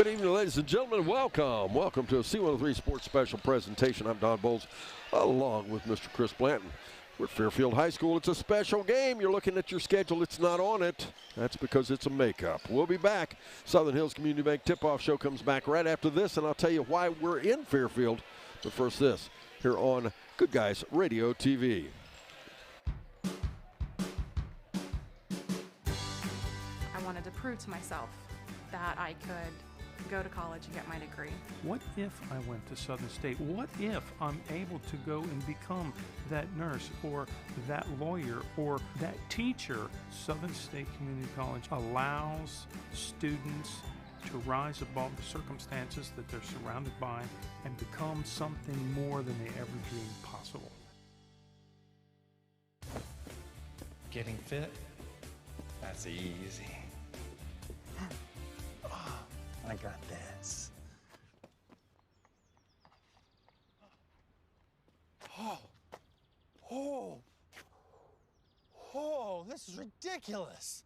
Good evening, ladies and gentlemen. Welcome. Welcome to a C103 Sports Special presentation. I'm Don Bowles, along with Mr. Chris Blanton. We're at Fairfield High School. It's a special game. You're looking at your schedule. It's not on it. That's because it's a makeup. We'll be back. Southern Hills Community Bank tip-off show comes back right after this, and I'll tell you why we're in Fairfield. But first this, here on Good Guys Radio TV. I wanted to prove to myself that I could go to college and get my degree. What if I went to Southern State? What if I'm able to go and become that nurse or that lawyer or that teacher? Southern State Community College allows students to rise above the circumstances that they're surrounded by and become something more than they ever dreamed possible. Getting fit? That's easy. I got this. Oh, this is ridiculous.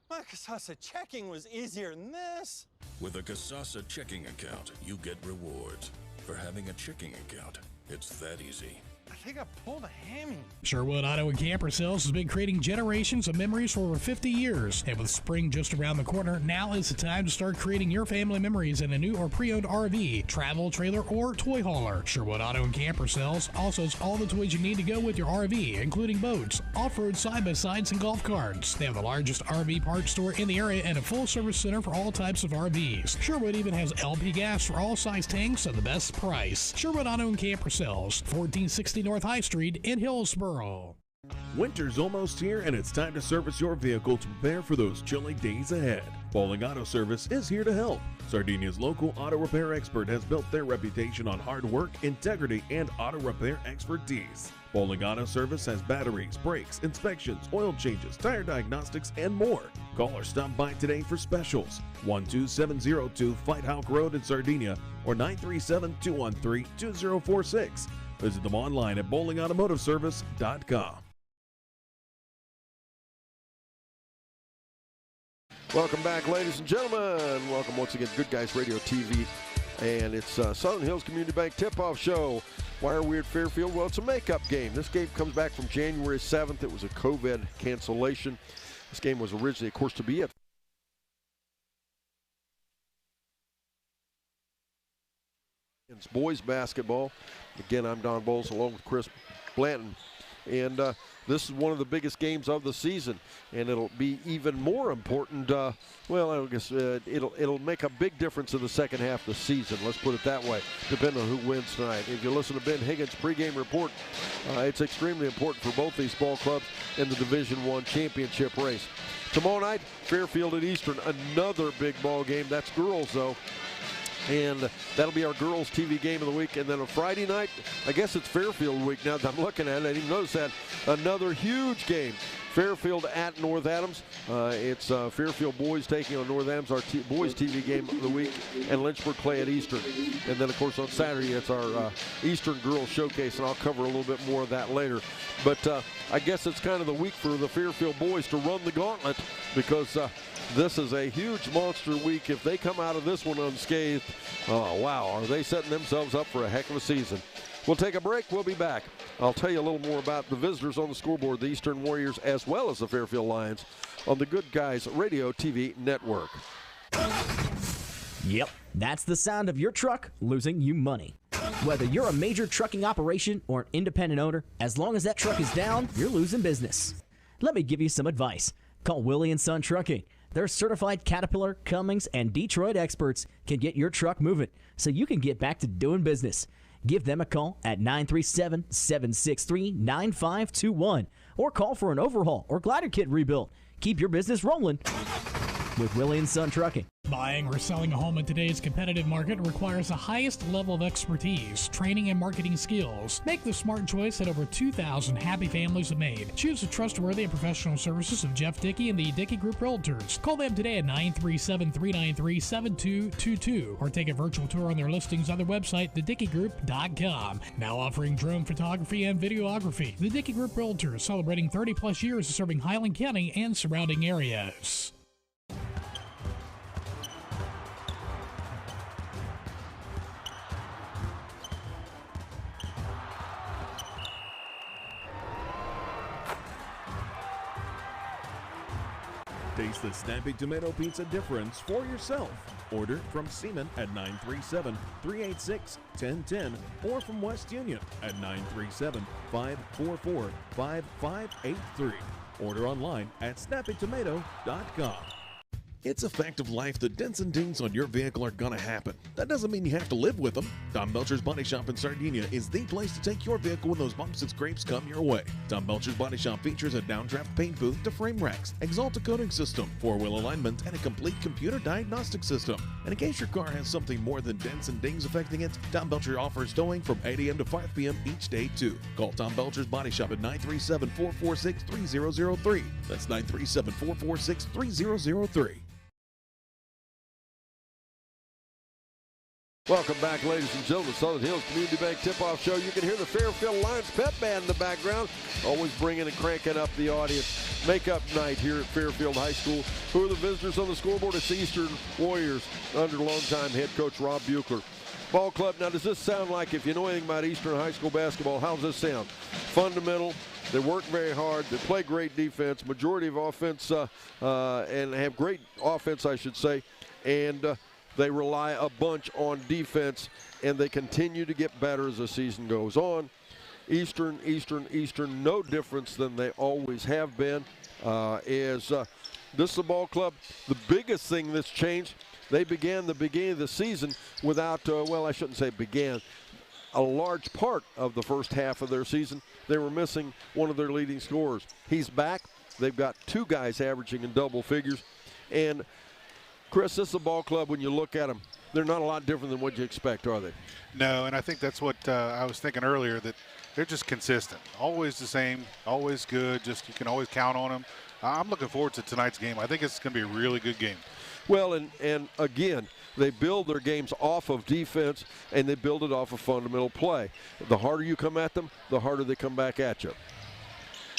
My Kasasa checking was easier than this. With a Kasasa checking account, you get rewards for having a checking account. It's that easy. I think I pulled a hammy. Sherwood Auto and Camper Sales has been creating generations of memories for over 50 years. And with spring just around the corner, now is the time to start creating your family memories in a new or pre-owned RV, travel trailer, or toy hauler. Sherwood Auto and Camper Sales also has all the toys you need to go with your RV, including boats, off-road side-by-sides, and golf carts. They have the largest RV parts store in the area and a full-service center for all types of RVs. Sherwood even has LP gas for all size tanks at the best price. Sherwood Auto and Camper Sales, 1460 North High Street in Hillsboro. Winter's almost here, and it's time to service your vehicle to prepare for those chilly days ahead. Bowling Auto Service is here to help. Sardinia's local auto repair expert has built their reputation on hard work, integrity, and auto repair expertise. Bowling Auto Service has batteries, brakes, inspections, oil changes, tire diagnostics, and more. Call or stop by today for specials. 12702 Fight Hawk Road in Sardinia or 937-213-2046. Visit them online at bowlingautomotiveservice.com. Welcome back, ladies and gentlemen. Welcome once again to Good Guys Radio TV. And it's Southern Hills Community Bank tip-off show. Why are we at Fairfield? Well, it's a makeup game. This game comes back from January 7th. It was a COVID cancellation. This game was originally, of course, to be at It's boys basketball. Again, I'm Don Bowles along with Chris Blanton. And this is one of the biggest games of the season. And it'll be even more important. Well, I guess it'll make a big difference in the second half of the season. Let's put it that way, depending on who wins tonight. If you listen to Ben Higgins' pregame report, it's extremely important for both these ball clubs in the Division I championship race. Tomorrow night, Fairfield at Eastern, another big ball game. That's girls, though. And that'll be our girls' TV game of the week. And then on Friday night, I guess it's Fairfield week now that I'm looking at it. I didn't even notice that. Another huge game. Fairfield at North Adams. It's Fairfield boys taking on North Adams, our boys TV game of the week, and Lynchburg Clay at Eastern. And then, of course, on Saturday, it's our Eastern Girls Showcase, and I'll cover a little bit more of that later. But I guess it's kind of the week for the Fairfield boys to run the gauntlet because this is a huge monster week. If they come out of this one unscathed, oh, wow, are they setting themselves up for a heck of a season. We'll take a break. We'll be back. I'll tell you a little more about the visitors on the scoreboard, the Eastern Warriors, as well as the Fairfield Lions on the Good Guys Radio TV network. Yep, that's the sound of your truck losing you money. Whether you're a major trucking operation or an independent owner, as long as that truck is down, you're losing business. Let me give you some advice. Call Willie & Son Trucking. Their certified Caterpillar, Cummins, and Detroit experts can get your truck moving so you can get back to doing business. Give them a call at 937-763-9521 or call for an overhaul or glider kit rebuild. Keep your business rolling with Willie & Son Trucking. Buying or selling a home in today's competitive market requires the highest level of expertise, training, and marketing skills. Make the smart choice that over 2,000 happy families have made. Choose the trustworthy and professional services of Jeff Dickey and the Dickey Group Realtors. Call them today at 937-393-7222 or take a virtual tour on their listings on their website, thedickeygroup.com. Now offering drone photography and videography. The Dickey Group Realtors, celebrating 30-plus years of serving Highland County and surrounding areas. Taste the snappy tomato pizza difference for yourself. Order from Seaman at 937-386-1010 or from West Union at 937-544-5583. Order online at snappytomato.com. It's a fact of life that dents and dings on your vehicle are gonna happen. That doesn't mean you have to live with them. Tom Belcher's Body Shop in Sardinia is the place to take your vehicle when those bumps and scrapes come your way. Tom Belcher's Body Shop features a downdraft paint booth to frame racks, Exalta coating system, four-wheel alignment, and a complete computer diagnostic system. And in case your car has something more than dents and dings affecting it, Tom Belcher offers towing from 8 a.m. to 5 p.m. each day too. Call Tom Belcher's Body Shop at 937-446-3003. That's 937-446-3003. Welcome back, ladies and gentlemen. Southern Hills Community Bank Tip-Off Show. You can hear the Fairfield Lions Pep Band in the background, always bringing and cranking up the audience. Make-up night here at Fairfield High School. Who are the visitors on the scoreboard? It's the Eastern Warriors under longtime head coach Rob Buechler. Ball club. Now, does this sound like, if you know anything about Eastern High School basketball, how does this sound? Fundamental. They work very hard. They play great defense. Majority of offense and have great offense, I should say. And they rely a bunch on defense, and they continue to get better as the season goes on. Eastern, no difference than they always have been. This is a ball club. The biggest thing that's changed, they began the beginning of the season without, well, I shouldn't say began, a large part of the first half of their season, they were missing one of their leading scorers. He's back. They've got two guys averaging in double figures. And Chris, this is a ball club, when you look at them, they're not a lot different than what you expect, are they? No, and I think that's what I was thinking earlier, that they're just consistent. Always the same, always good, just you can always count on them. I'm looking forward to tonight's game. I think it's going to be a really good game. Well, and again, they build their games off of defense, and they build it off of fundamental play. The harder you come at them, the harder they come back at you.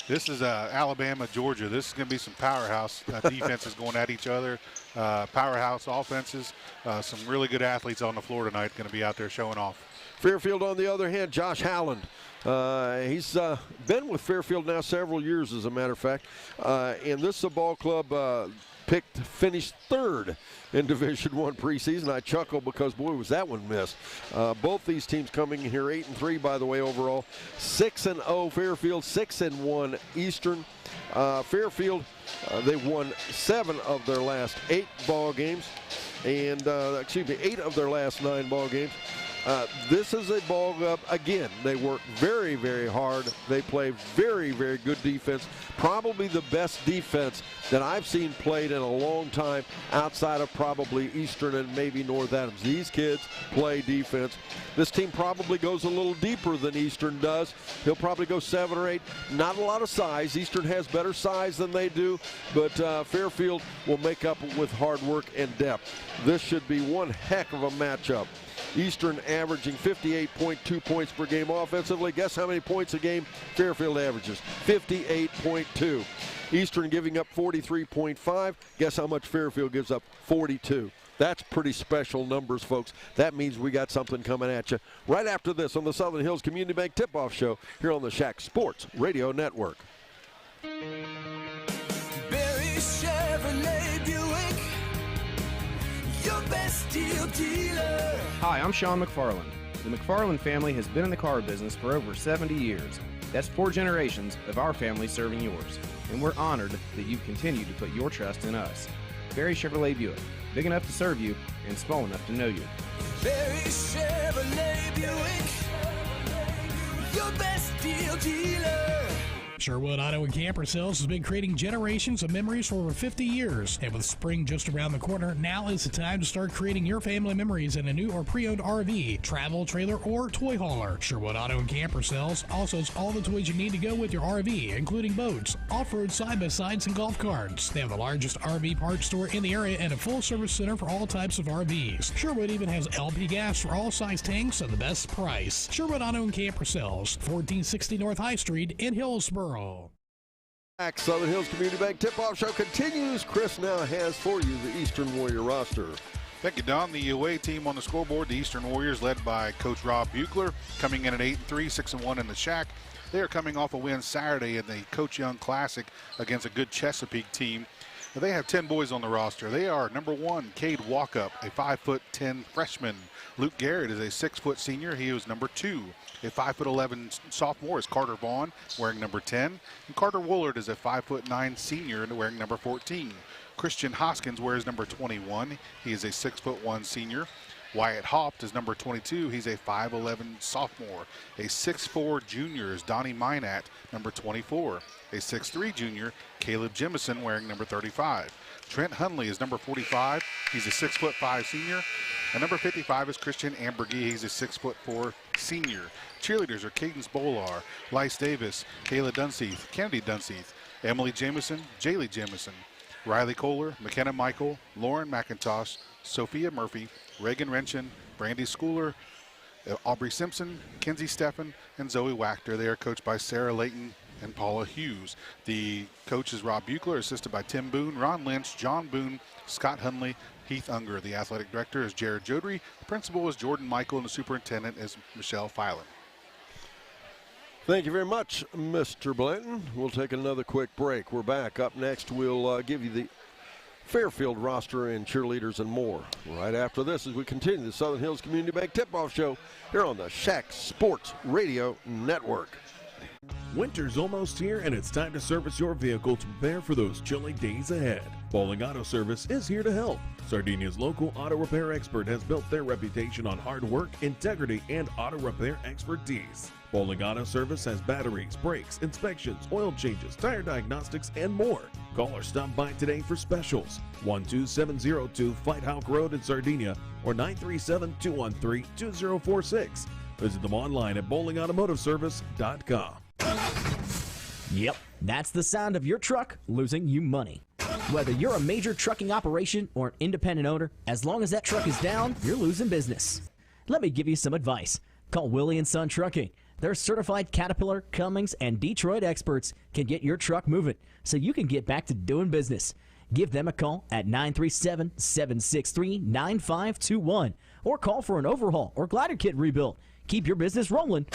This is Alabama, Georgia. This is going to be some powerhouse defenses going at each other, powerhouse offenses. Some really good athletes on the floor tonight going to be out there showing off. Fairfield, on the other hand, Josh Howland. He's been with Fairfield now several years, as a matter of fact. And this is a ball club finished third in Division I preseason. I chuckle because, boy, was that one missed. Both these teams coming in here 8-3, by the way, overall. 6-0 Fairfield, 6-1 Eastern. Fairfield, they've won 7 of their last 8 ball games, and 8 of their last 9 ball games. This is a ball club, again, they work very, very hard. They play very, very good defense. Probably the best defense that I've seen played in a long time outside of probably Eastern and maybe North Adams. These kids play defense. This team probably goes a little deeper than Eastern does. He'll probably go 7 or 8. Not a lot of size. Eastern has better size than they do, but Fairfield will make up with hard work and depth. This should be one heck of a matchup. Eastern averaging 58.2 points per game offensively. Guess how many points a game Fairfield averages? 58.2. Eastern giving up 43.5. Guess how much Fairfield gives up? 42. That's pretty special numbers, folks. That means we got something coming at you right after this on the Southern Hills Community Bank Tip-Off Show here on the Shack Sports Radio Network. Barry Chevrolet Buick, your best deal dealer. Hi, I'm Sean McFarland. The McFarland family has been in the car business for over 70 years. That's 4 generations of our family serving yours. And we're honored that you continue to put your trust in us. Barry Chevrolet Buick, big enough to serve you and small enough to know you. Barry Chevrolet Buick, your best deal dealer. Sherwood Auto and Camper Sales has been creating generations of memories for over 50 years. And with spring just around the corner, now is the time to start creating your family memories in a new or pre-owned RV, travel trailer, or toy hauler. Sherwood Auto and Camper Sales also has all the toys you need to go with your RV, including boats, off-road side-by-sides, and golf carts. They have the largest RV parts store in the area and a full-service center for all types of RVs. Sherwood even has LP gas for all size tanks at the best price. Sherwood Auto and Camper Sales, 1460 North High Street in Hillsboro. Southern Hills Community Bank Tip-Off Show continues. Chris now has for you the Eastern Warrior roster. Thank you, Don. The away team on the scoreboard, the Eastern Warriors, led by Coach Rob Buechler, coming in at 8-3, 6-1 in the Shack. They are coming off a win Saturday in the Coach Young Classic against a good Chesapeake team. They have 10 boys on the roster. They are number 1, Cade Walkup, a 5'10" freshman. Luke Garrett is a 6-foot senior. He was number 2. A 5'11" sophomore is Carter Vaughn, wearing number 10. And Carter Woolard is a 5'9" senior and wearing number 14. Christian Hoskins wears number 21. He is a 6'1" senior. Wyatt Haupt is number 22. He's a 5'11" sophomore. A 6'4" junior is Donnie Minat, number 24. A 6'3" junior, Caleb Jemison, wearing number 35. Trent Hunley is number 45. He's a 6'5" senior. And number 55 is Christian Ambergy. He's a 6'4" senior. Cheerleaders are Cadence Bolar, Lyce Davis, Kayla Dunseith, Kennedy Dunseith, Emily Jamison, Jaylee Jamison, Riley Kohler, McKenna Michael, Lauren McIntosh, Sophia Murphy, Reagan Renchen, Brandy Schooler, Aubrey Simpson, Kenzie Steffen, and Zoe Wachter. They are coached by Sarah Layton and Paula Hughes. The coach is Rob Buchler, assisted by Tim Boone, Ron Lynch, John Boone, Scott Hunley, Heath Unger. The athletic director is Jared Jodry. The principal is Jordan Michael, and the superintendent is Michelle Filan. Thank you very much, Mr. Blanton. We'll take another quick break. We're back. Up next, we'll give you the Fairfield roster and cheerleaders and more. Right after this, as we continue the Southern Hills Community Bank Tip-Off Show here on the Shack Sports Radio Network. Winter's almost here, and it's time to service your vehicle to prepare for those chilly days ahead. Bowling Auto Service is here to help. Sardinia's local auto repair expert has built their reputation on hard work, integrity, and auto repair expertise. Bowling Auto Service has batteries, brakes, inspections, oil changes, tire diagnostics, and more. Call or stop by today for specials. 12702 Fight Hawk Road in Sardinia or 937-213-2046. Visit them online at bowlingautomotiveservice.com. Yep, that's the sound of your truck losing you money. Whether you're a major trucking operation or an independent owner, as long as that truck is down, you're losing business. Let me give you some advice. Call Willie & Son Trucking. Their certified Caterpillar, Cummins, and Detroit experts can get your truck moving so you can get back to doing business. Give them a call at 937-763-9521 or call for an overhaul or glider kit rebuild. Keep your business rolling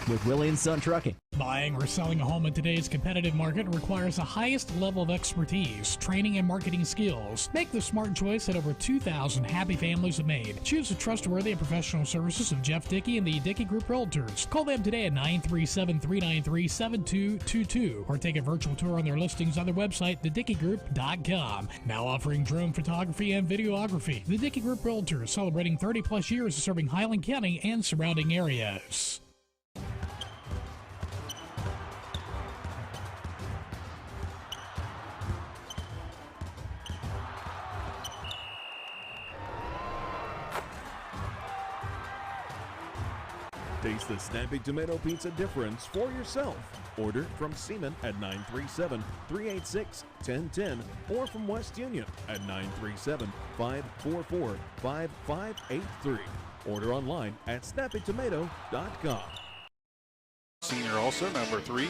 with Willie & Son Trucking. Buying or selling a home in today's competitive market requires the highest level of expertise, training, and marketing skills. Make the smart choice that over 2,000 happy families have made. Choose the trustworthy and professional services of Jeff Dickey and the Dickey Group Realtors. Call them today at 937-393-7222 or take a virtual tour on their listings on their website, thedickeygroup.com. Now offering drone photography and videography. The Dickey Group Realtors, celebrating 30-plus years of serving Highland County and surrounding areas. Taste the snappy tomato pizza difference for yourself. Order from Seaman at 937-386-1010 or from West Union at 937-544-5583. Order online at snappytomato.com. Senior also, number 3.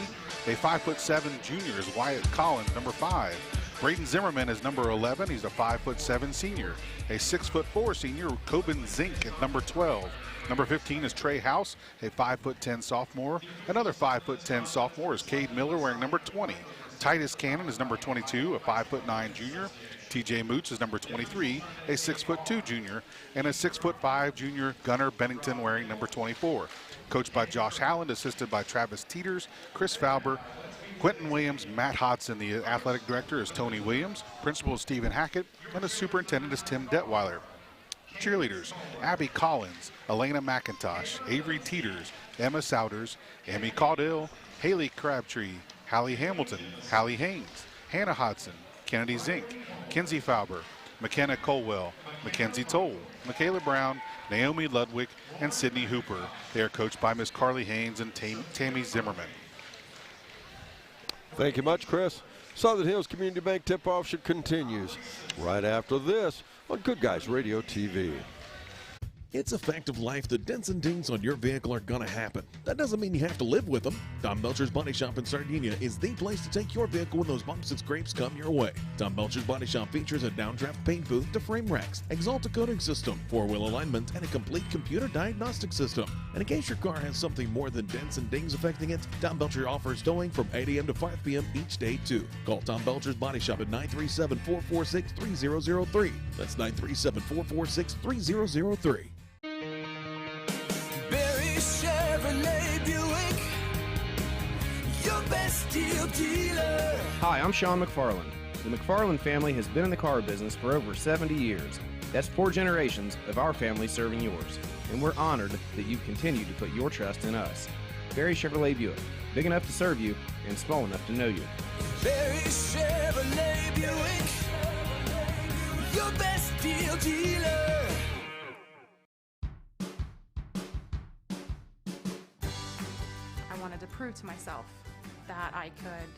A 5'7" junior is Wyatt Collins, number 5. Braden Zimmerman is number 11. He's a 5'7" senior. A 6'4" senior, Coben Zink, at number 12. Number 15 is Trey House, a 5'10" sophomore. Another 5'10" sophomore is Cade Miller, wearing number 20. Titus Cannon is number 22, a 5'9" junior. TJ Moots is number 23, a 6'2" junior. And a 6'5" junior, Gunnar Bennington, wearing number 24. Coached by Josh Halland, assisted by Travis Teeters, Chris Fauber, Quentin Williams, Matt Hodson. The athletic director is Tony Williams. Principal is Stephen Hackett, and the superintendent is Tim Detweiler. Cheerleaders, Abby Collins, Elena McIntosh, Avery Teeters, Emma Souders, Emmy Caudill, Haley Crabtree, Hallie Hamilton, Hallie Haynes, Hannah Hodson, Kennedy Zink, Kenzie Fauber, McKenna Colwell, Mackenzie Toll, Michaela Brown, Naomi Ludwig, and Sydney Hooper. They are coached by Miss Carly Haynes and Tammy Zimmerman. Thank you much, Chris. Southern Hills Community Bank Tip-Off should continues right after this on Good Guys Radio TV. It's a fact of life that dents and dings on your vehicle are gonna happen. That doesn't mean you have to live with them. Tom Belcher's Body Shop in Sardinia is the place to take your vehicle when those bumps and scrapes come your way. Tom Belcher's Body Shop features a downdraft paint booth to frame racks, Exalta coating system, 4-wheel alignment, and a complete computer diagnostic system. And in case your car has something more than dents and dings affecting it, Tom Belcher offers towing from 8 a.m. to 5 p.m. each day too. Call Tom Belcher's Body Shop at 937-446-3003. That's 937-446-3003. Chevrolet Buick, your best deal dealer. Hi, I'm Sean McFarland. The McFarland family has been in the car business for over 70 years. That's 4 generations of our family serving yours. And we're honored that you continue to put your trust in us. Barry Chevrolet Buick, big enough to serve you and small enough to know you. Barry Chevrolet Buick, your best deal dealer. I wanted to prove to myself that I could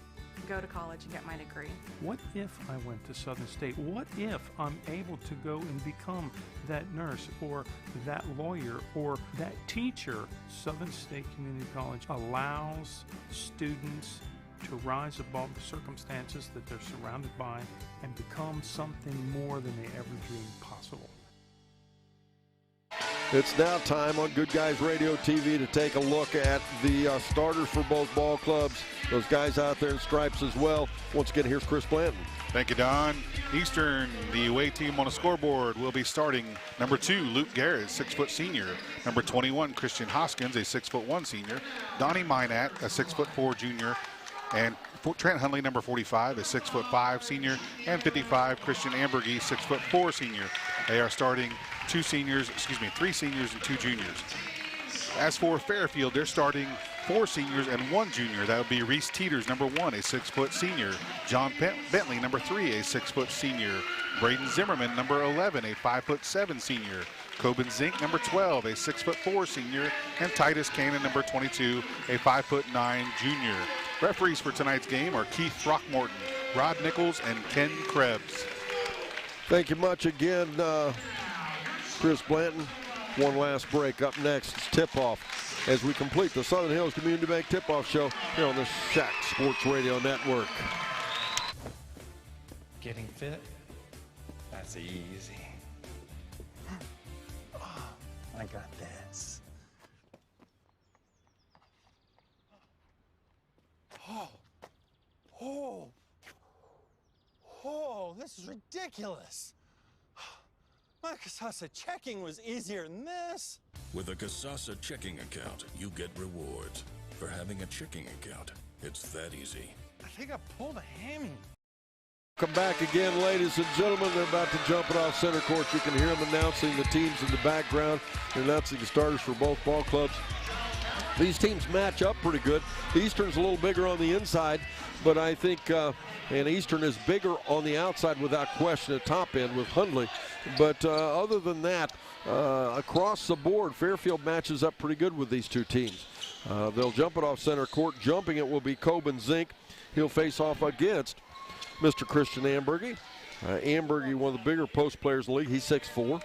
go to college and get my degree. What if I went to Southern State? What if I'm able to go and become that nurse or that lawyer or that teacher? Southern State Community College allows students to rise above the circumstances that they're surrounded by and become something more than they ever dreamed possible. It's now time on Good Guys Radio TV to take a look at the starters for both ball clubs. Those guys out there in stripes as well. Once again, here's Chris Blanton. Thank you, Don. Eastern, the away team on the scoreboard, will be starting number 2, Luke Garrett, 6-foot senior. Number 21, Christian Hoskins, a 6'1" senior. Donnie Minat, a 6'4" junior. And Trent Hundley, number 45, a 6'5" senior. And 55, Christian Ambergy, 6'4" senior. They are starting 3 seniors and 2 juniors. As for Fairfield, they're starting 4 seniors and 1 junior. That would be Reese Teeters, number 1, a 6-foot senior. John Bentley, number 3, a 6-foot senior. Braden Zimmerman, number 11, a 5'7" senior. Coben Zink, number 12, a 6'4" senior. And Titus Cannon, number 22, a 5'9" junior. Referees for tonight's game are Keith Throckmorton, Rod Nichols, and Ken Krebs. Thank you much again, Chris Blanton. One last break. Up next, it's tip-off as we complete the Southern Hills Community Bank tip-off show here on the Shack Sports Radio Network. Getting fit? That's easy. Oh, I got this. Oh, this is ridiculous. My Casasa checking was easier than this. With a Casasa checking account, you get rewards. For having a checking account, it's that easy. I think I pulled a hammy. Come back again, ladies and gentlemen. They're about to jump it off center court. You can hear them announcing the teams in the background. They're announcing the starters for both ball clubs. These teams match up pretty good. Eastern's a little bigger on the inside, but I think, and Eastern is bigger on the outside without question at top end with Hundley. But other than that, across the board, Fairfield matches up pretty good with these two teams. They'll jump it off center court. Jumping it will be Coben Zink. He'll face off against Mr. Christian Ambergy. Ambergy, one of the bigger post players in the league. He's 6'4".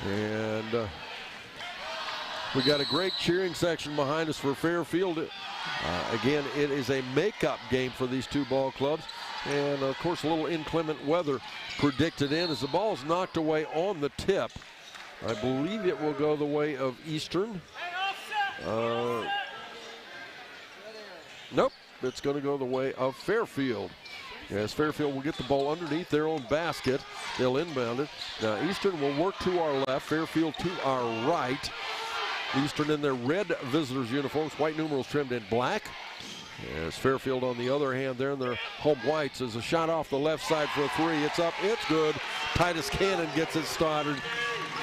And we got a great cheering section behind us for Fairfield. Again, it is a makeup game for these two ball clubs. And, of course, a little inclement weather predicted in as the ball is knocked away on the tip. I believe it will go the way of Eastern. Nope, it's going to go the way of Fairfield. As Fairfield will get the ball underneath their own basket. They'll inbound it. Now Eastern will work to our left, Fairfield to our right. Eastern in their red visitors uniforms, white numerals trimmed in black. As Fairfield on the other hand, they're in their home whites. As a shot off the left side for a 3. It's up, it's good. Titus Cannon gets it started.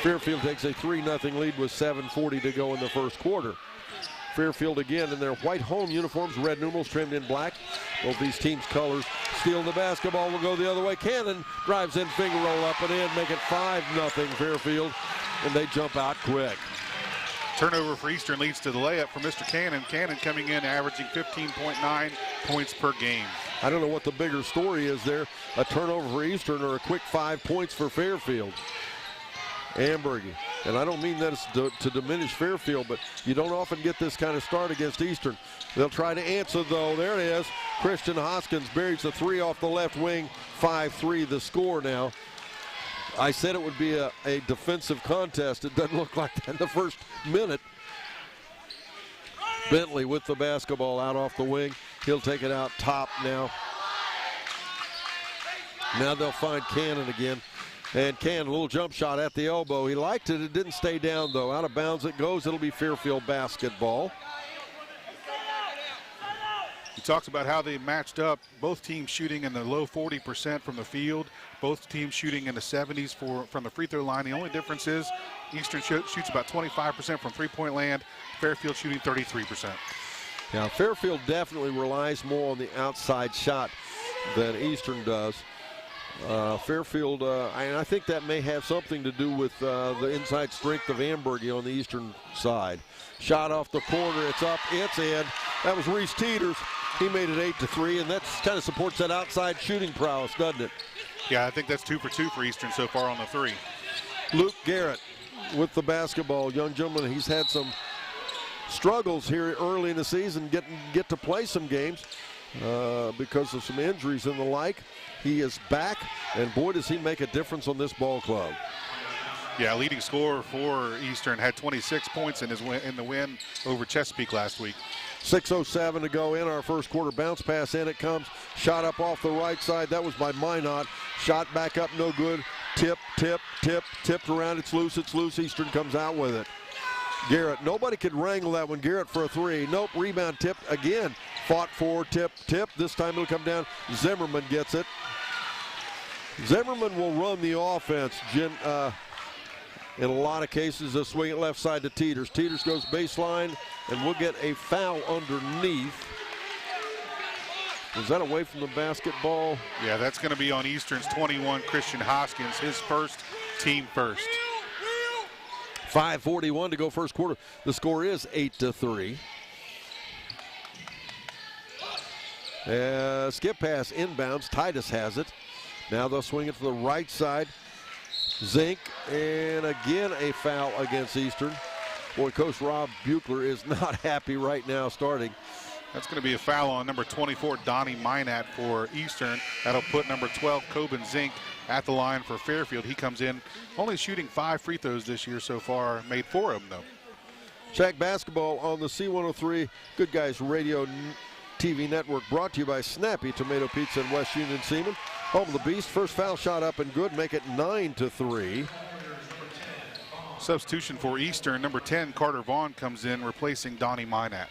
Fairfield takes a 3-0 lead with 7:40 to go in the first quarter. Fairfield again in their white home uniforms, red numerals trimmed in black. Both these teams' colors. Stealing the basketball will go the other way. Cannon drives in, finger roll up and in, make it 5-0 Fairfield, and they jump out quick. Turnover for Eastern leads to the layup for Mr. Cannon. Cannon coming in averaging 15.9 points per game. I don't know what the bigger story is there, a turnover for Eastern or a quick 5 points for Fairfield. Ambergy. And I don't mean that to diminish Fairfield, but you don't often get this kind of start against Eastern. They'll try to answer, though. There it is. Christian Hoskins buries the three off the left wing. 5-3 the score now. I said it would be a defensive contest. It doesn't look like that in the first minute. Bentley with the basketball out off the wing. He'll take it out top now. Now they'll find Cannon again. And Cannon, a little jump shot at the elbow. He liked it. It didn't stay down, though. Out of bounds it goes. It'll be Fairfield basketball. He talks about how they matched up, both teams shooting in the low 40% from the field, both teams shooting in the 70s from the free throw line. The only difference is Eastern shoots about 25% from three-point land, Fairfield shooting 33%. Now, Fairfield definitely relies more on the outside shot than Eastern does. Fairfield, and I think that may have something to do with the inside strength of Ambergy on the Eastern side. Shot off the corner, it's up, it's in. That was Reese Teeters. He made it 8-3, and that kind of supports that outside shooting prowess, doesn't it? Yeah, I think that's 2 for 2 for Eastern so far on the three. Luke Garrett with the basketball. Young gentleman, he's had some struggles here early in the season, get to play some games because of some injuries and the like. He is back, and boy, does he make a difference on this ball club. Yeah, leading scorer for Eastern, had 26 points in the win over Chesapeake last week. 6:07 to go in our first quarter. Bounce pass in, it comes. Shot up off the right side. That was by Minot. Shot back up, no good. Tipped around. It's loose. Eastern comes out with it. Garrett, nobody could wrangle that one. Garrett for a three. Nope, rebound tipped again. Fought for, tip. This time it'll come down. Zimmerman gets it. Zimmerman will run the offense. In a lot of cases, they'll swing it left side to Teeters. Teeters goes baseline, and we'll get a foul underneath. Was that away from the basketball? Yeah, that's going to be on Eastern's 21, Christian Hoskins, his first, team first. 5:41 to go first quarter. The score is 8-3. Skip pass inbounds. Titus has it. Now they'll swing it to the right side. Zink, and again a foul against Eastern. Boy, Coach Rob Buechler is not happy right now starting. That's going to be a foul on number 24, Donnie Minat for Eastern. That'll put number 12, Coben Zink, at the line for Fairfield. He comes in only shooting 5 free throws this year so far, made 4 of them though. Check basketball on the C103 Good Guys Radio TV network, brought to you by Snappy Tomato Pizza in West Union Seaman. Home of the Beast. First foul shot up and good, make it 9-3. Substitution for Eastern, number 10, Carter Vaughn, comes in replacing Donnie Minat.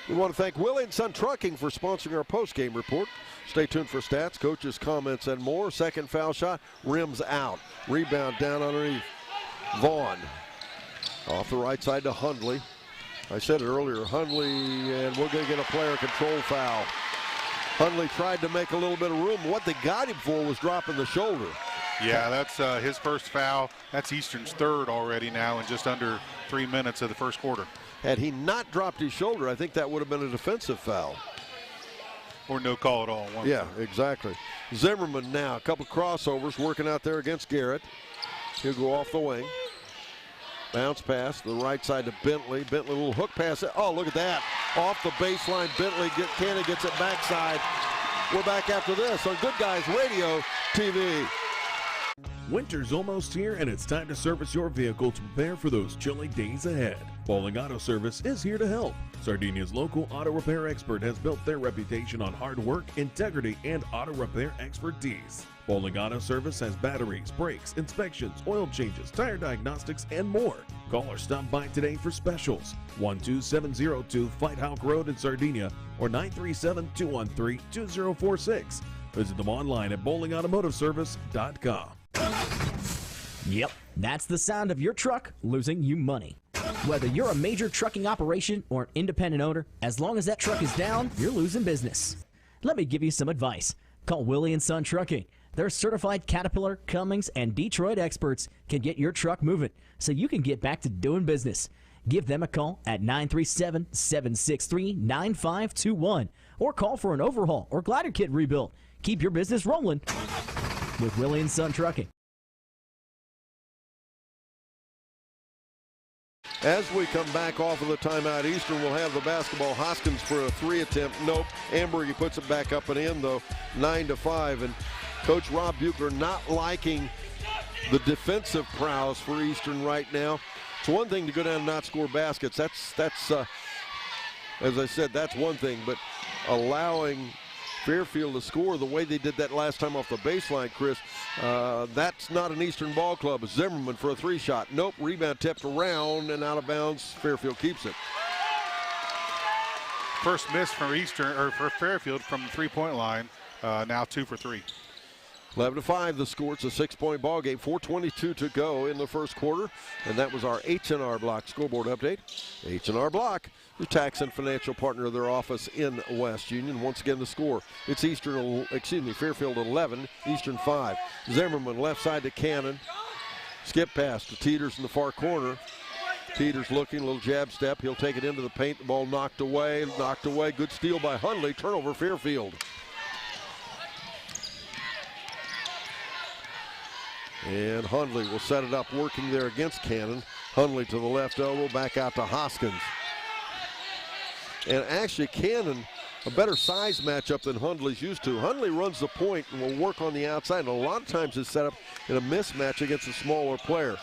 We want to thank Willie & Son Trucking for sponsoring our post-game report. Stay tuned for stats, coaches, comments, and more. Second foul shot, rims out. Rebound down underneath. Vaughn off the right side to Hundley. I said it earlier, Hundley, and we're going to get a player control foul. Hundley tried to make a little bit of room. What they got him for was dropping the shoulder. Yeah, that's his first foul. That's Eastern's third already now in just under 3 minutes of the first quarter. Had he not dropped his shoulder, I think that would have been a defensive foul. Or no call at all. Yeah, exactly. Zimmerman now, a couple crossovers working out there against Garrett. He'll go off the wing. Bounce pass to the right side to Bentley. Bentley, a little hook pass. Oh, look at that. Off the baseline, Bentley, Cannon gets it backside. We're back after this on Good Guys Radio TV. Winter's almost here, and it's time to service your vehicle to prepare for those chilly days ahead. Bowling Auto Service is here to help. Sardinia's local auto repair expert has built their reputation on hard work, integrity, and auto repair expertise. Bowling Auto Service has batteries, brakes, inspections, oil changes, tire diagnostics, and more. Call or stop by today for specials. 12702 Fight Hawk Road in Sardinia or 937-213-2046. Visit them online at bowlingautomotiveservice.com. Yep, that's the sound of your truck losing you money. Whether you're a major trucking operation or an independent owner, as long as that truck is down, you're losing business. Let me give you some advice. Call Willie & Son Trucking. Their certified Caterpillar, Cummins, and Detroit experts can get your truck moving so you can get back to doing business. Give them a call at 937-763-9521 or call for an overhaul or glider kit rebuild. Keep your business rolling with Willie & Son Trucking. As we come back off of the timeout, Eastern will have the basketball. Hoskins for a 3 attempt. Nope. Ambergy puts it back up and in, though, 9-5. And Coach Rob Buechler not liking the defensive prowess for Eastern right now. It's one thing to go down and not score baskets. That's as I said, that's one thing. But allowing Fairfield to score the way they did that last time off the baseline, Chris, that's not an Eastern ball club. Zimmerman for a 3-shot. Nope, rebound tipped around and out of bounds. Fairfield keeps it. First miss from Eastern, or for Fairfield from the 3-point line. Now 2 for 3. 11-5 the score. It's a 6-point ball game. 4:22 to go in the first quarter. And that was our H&R Block scoreboard update. H&R Block, your tax and financial partner of their office in West Union. Once again, the score. It's Fairfield 11, Eastern 5. Zimmerman left side to Cannon. Skip pass to Teeters in the far corner. Teeters looking, a little jab step. He'll take it into the paint. The ball knocked away. Good steal by Hundley. Turnover Fairfield. And Hundley will set it up, working there against Cannon. Hundley to the left elbow, back out to Hoskins. And actually, Cannon, a better size matchup than Hundley's used to. Hundley runs the point and will work on the outside, and a lot of times is set up in a mismatch against a smaller player.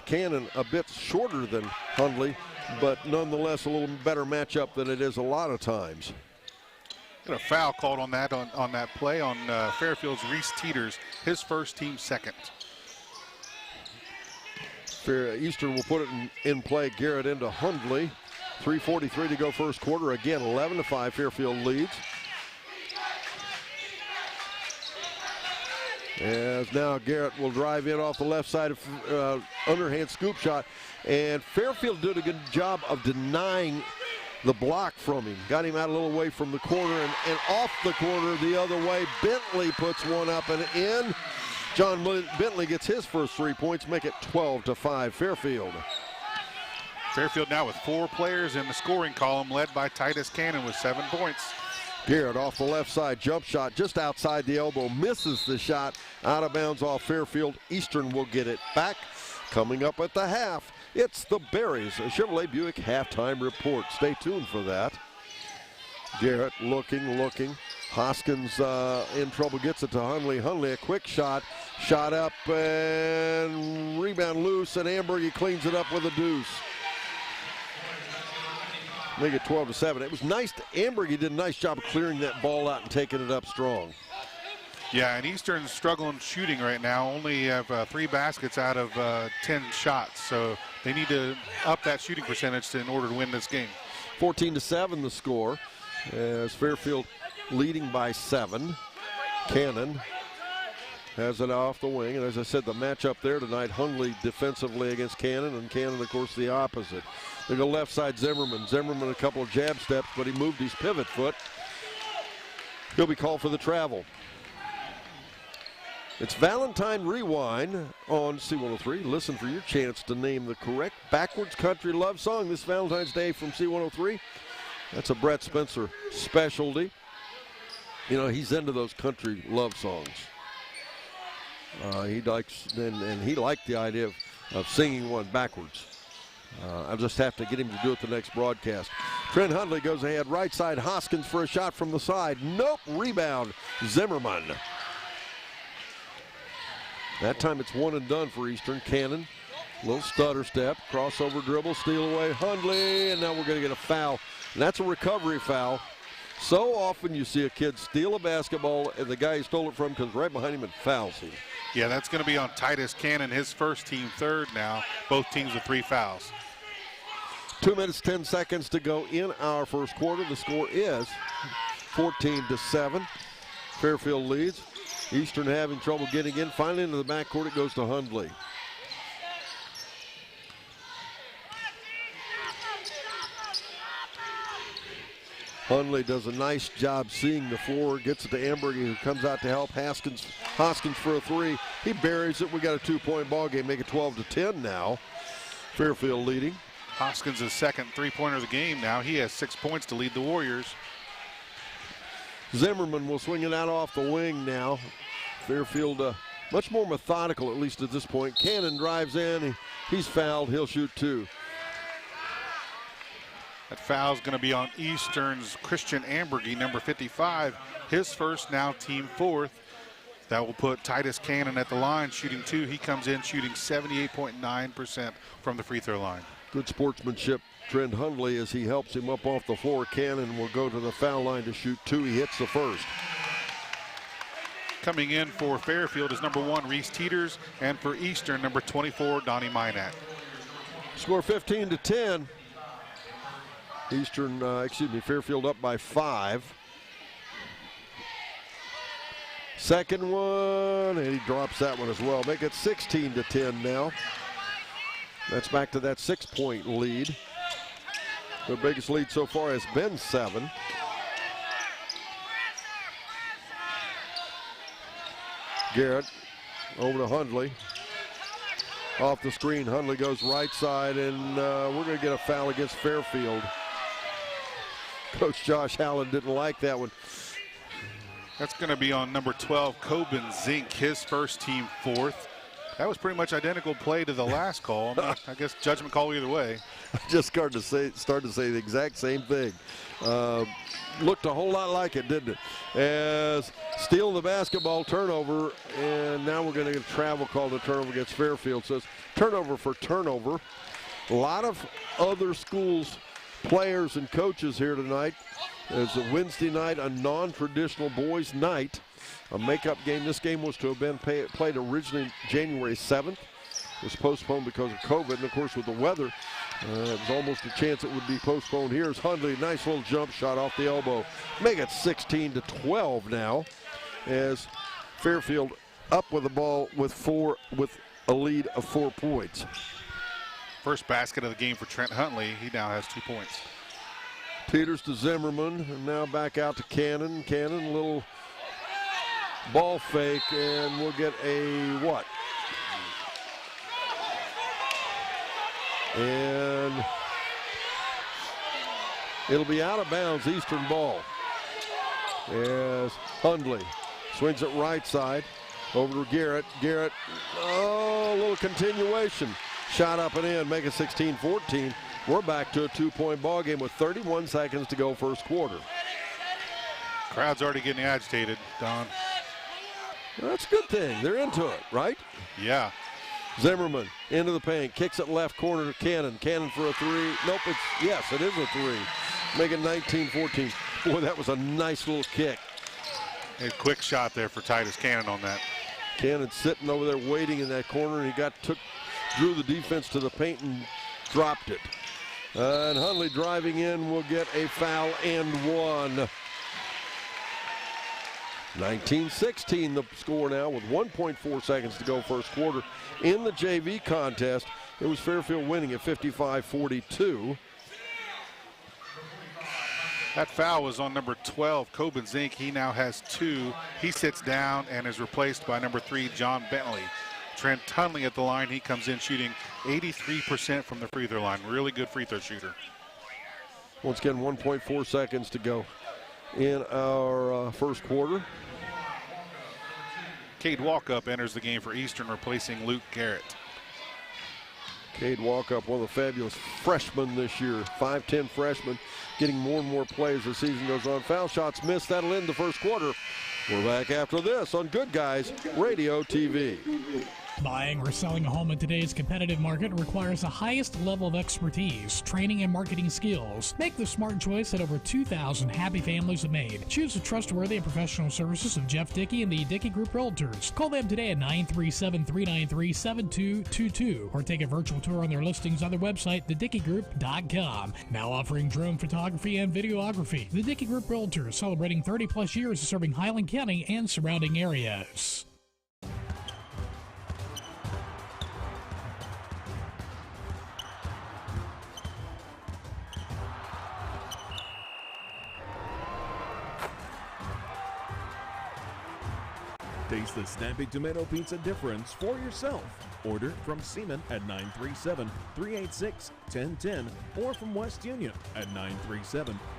Cannon a bit shorter than Hundley, but nonetheless a little better matchup than it is a lot of times. Got a foul called on that play on Fairfield's Reese Teeters, his first, team second. Eastern will put it in play. Garrett into Hundley. 3:43 to go first quarter. Again, 11-5 Fairfield leads. As now Garrett will drive in off the left side of underhand scoop shot. And Fairfield did a good job of denying the block from him. Got him out a little way from the corner and off the corner the other way. Bentley puts one up and in. John Bentley gets his first 3 points, make it 12-5 Fairfield. Fairfield now with 4 players in the scoring column, led by Titus Cannon with 7 points. Garrett off the left side, jump shot just outside the elbow, misses the shot, out of bounds off Fairfield. Eastern will get it back. Coming up at the half, it's the Berries Chevrolet Buick halftime report. Stay tuned for that. Garrett looking. Hoskins in trouble, gets it to Hundley. Hundley, a quick shot up and rebound loose, and Ambergy cleans it up with a deuce. Make it 12-7. It was nice. Ambergy did a nice job of clearing that ball out and taking it up strong. Yeah, and Eastern's struggling shooting right now. Only have 3 baskets out of 10 shots, so they need to up that shooting percentage in order to win this game. 14-7 the score, as Fairfield leading by 7. Cannon has it off the wing, and as I said, the matchup there tonight, Hundley defensively against Cannon, and Cannon, of course, the opposite. They go left side, Zimmerman. Zimmerman a couple of jab steps, but he moved his pivot foot. He'll be called for the travel. It's Valentine Rewind on C103. Listen for your chance to name the correct backwards country love song this Valentine's Day from C103. That's a Brett Spencer specialty. You know, he's into those country love songs. He likes, and he liked the idea of singing one backwards. I'll just have to get him to do it the next broadcast. Trent Hundley goes ahead, right side, Hoskins for a shot from the side. Nope, rebound, Zimmerman. That time it's one and done for Eastern. Cannon, little stutter step, crossover dribble, steal away, Hundley, and now we're going to get a foul. And that's a recovery foul. So often you see a kid steal a basketball and the guy he stole it from comes right behind him and fouls him. Yeah, that's going to be on Titus Cannon, his first, team third now. Both teams with 3 fouls. 2 minutes, 10 seconds to go in our first quarter. The score is 14-7. Fairfield leads. Eastern having trouble getting in. Finally into the backcourt, it goes to Hundley. Hundley does a nice job seeing the floor, gets it to Ambergy, who comes out to help. Hoskins for a 3. He buries it. We got a 2-point ball game, make it 12-10 now. Fairfield leading. Hoskins' second 3-pointer of the game now. He has 6 points to lead the Warriors. Zimmerman will swing it out off the wing now. Fairfield much more methodical, at least at this point. Cannon drives in. He's fouled. He'll shoot 2. That foul's going to be on Eastern's Christian Ambergy, number 55. His first, now team 4th. That will put Titus Cannon at the line, shooting 2. He comes in shooting 78.9% from the free throw line. Good sportsmanship, Trent Hundley, as he helps him up off the floor. Cannon will go to the foul line to shoot 2. He hits the first. Coming in for Fairfield is number 1, Reese Teeters, and for Eastern, number 24, Donnie Minat. Score 15-10. Eastern, Fairfield up by 5. Second one, and he drops that one as well. Make it 16-10 now. That's back to that 6-point lead. The biggest lead so far has been 7. Garrett over to Hundley. Off the screen, Hundley goes right side, and we're going to get a foul against Fairfield. Coach Josh Allen didn't like that one. That's going to be on number 12, Coben Zink, his first, team 4th. That was pretty much identical play to the last call. I guess judgment call either way. I just started to say the exact same thing. Looked a whole lot like it, didn't it? As stealing the basketball, turnover, and now we're going to get a travel call to turnover against Fairfield. So it's turnover for turnover. A lot of other schools, players and coaches here tonight. It's a Wednesday night, a non-traditional boys' night, a makeup game. This game was to have been played originally January 7th. It was postponed because of COVID, and of course with the weather, it was almost a chance it would be postponed. Here's Hundley, nice little jump shot off the elbow. Make it 16-12 now, as Fairfield up with the ball with a lead of 4 points. First basket of the game for Trent Huntley. He now has 2 points. Peters to Zimmerman, and now back out to Cannon. Cannon, a little ball fake, and we'll get a what? And it'll be out of bounds, Eastern ball. As Hundley swings it right side over to Garrett. Garrett, a little continuation. Shot up and in, make it 16-14. We're back to a 2-point ball game with 31 seconds to go first quarter. Crowd's already getting agitated, Don. That's a good thing. They're into it, right? Yeah. Zimmerman into the paint, kicks it left corner to Cannon. Cannon for a 3. Nope, yes, it is a 3. Make it 19-14. Boy, that was a nice little kick. A quick shot there for Titus Cannon on that. Cannon sitting over there waiting in that corner, and he drew the defense to the paint and dropped it. And Hundley driving in will get a foul and 1. 19-16 the score now with 1.4 seconds to go first quarter. In the JV contest, it was Fairfield winning at 55-42. That foul was on number 12, Coben Zink. He now has 2. He sits down and is replaced by number 3, John Bentley. Trent Hundley at the line. He comes in shooting 83% from the free throw line. Really good free throw shooter. Once again, 1.4 seconds to go in our first quarter. Cade Walkup enters the game for Eastern, replacing Luke Garrett. Cade Walkup, one of the fabulous freshmen this year, 5'10 freshman, getting more and more plays as the season goes on. Foul shots missed. That'll end the first quarter. We're back after this on Good Guys Radio TV. Buying or selling a home in today's competitive market requires the highest level of expertise, training, and marketing skills. Make the smart choice that over 2,000 happy families have made. Choose the trustworthy and professional services of Jeff Dickey and the Dickey Group Realtors. Call them today at 937-393-7222 or take a virtual tour on their listings on their website, thedickeygroup.com. Now offering drone photography and videography. The Dickey Group Realtors, celebrating 30-plus years of serving Highland County and surrounding areas. Taste the snappy tomato pizza difference for yourself. Order from Seaman at 937-386-1010 or from West Union at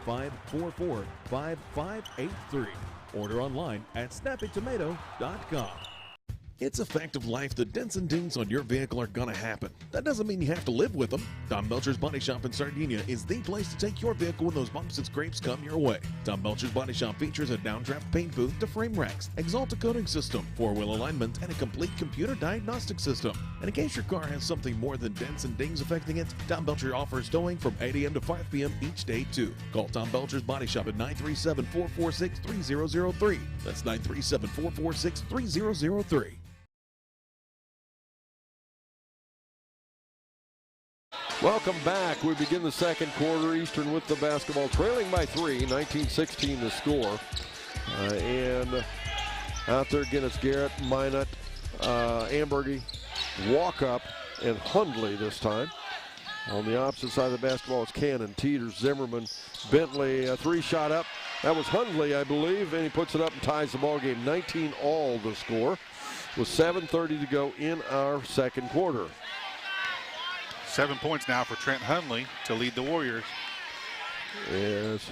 937-544-5583. Order online at snappytomato.com. It's a fact of life that dents and dings on your vehicle are gonna happen. That doesn't mean you have to live with them. Tom Belcher's Body Shop in Sardinia is the place to take your vehicle when those bumps and scrapes come your way. Tom Belcher's Body Shop features a downdraft paint booth to frame racks, Exalta coating system, four-wheel alignment, and a complete computer diagnostic system. And in case your car has something more than dents and dings affecting it, Tom Belcher offers towing from 8 a.m. to 5 p.m. each day too. Call Tom Belcher's Body Shop at 937-446-3003. That's 937-446-3003. Welcome back. We begin the second quarter. Eastern with the basketball, trailing by 3, 19-16 the score. And out there again, it's Garrett, Minot, Ambergy, Walkup, and Hundley this time. On the opposite side of the basketball, it's Cannon, Teeters, Zimmerman, Bentley, a three-shot up. That was Hundley, I believe, and he puts it up and ties the ball game. 19 all the score with 7:30 to go in our second quarter. 7 points now for Trent Hundley to lead the Warriors. Is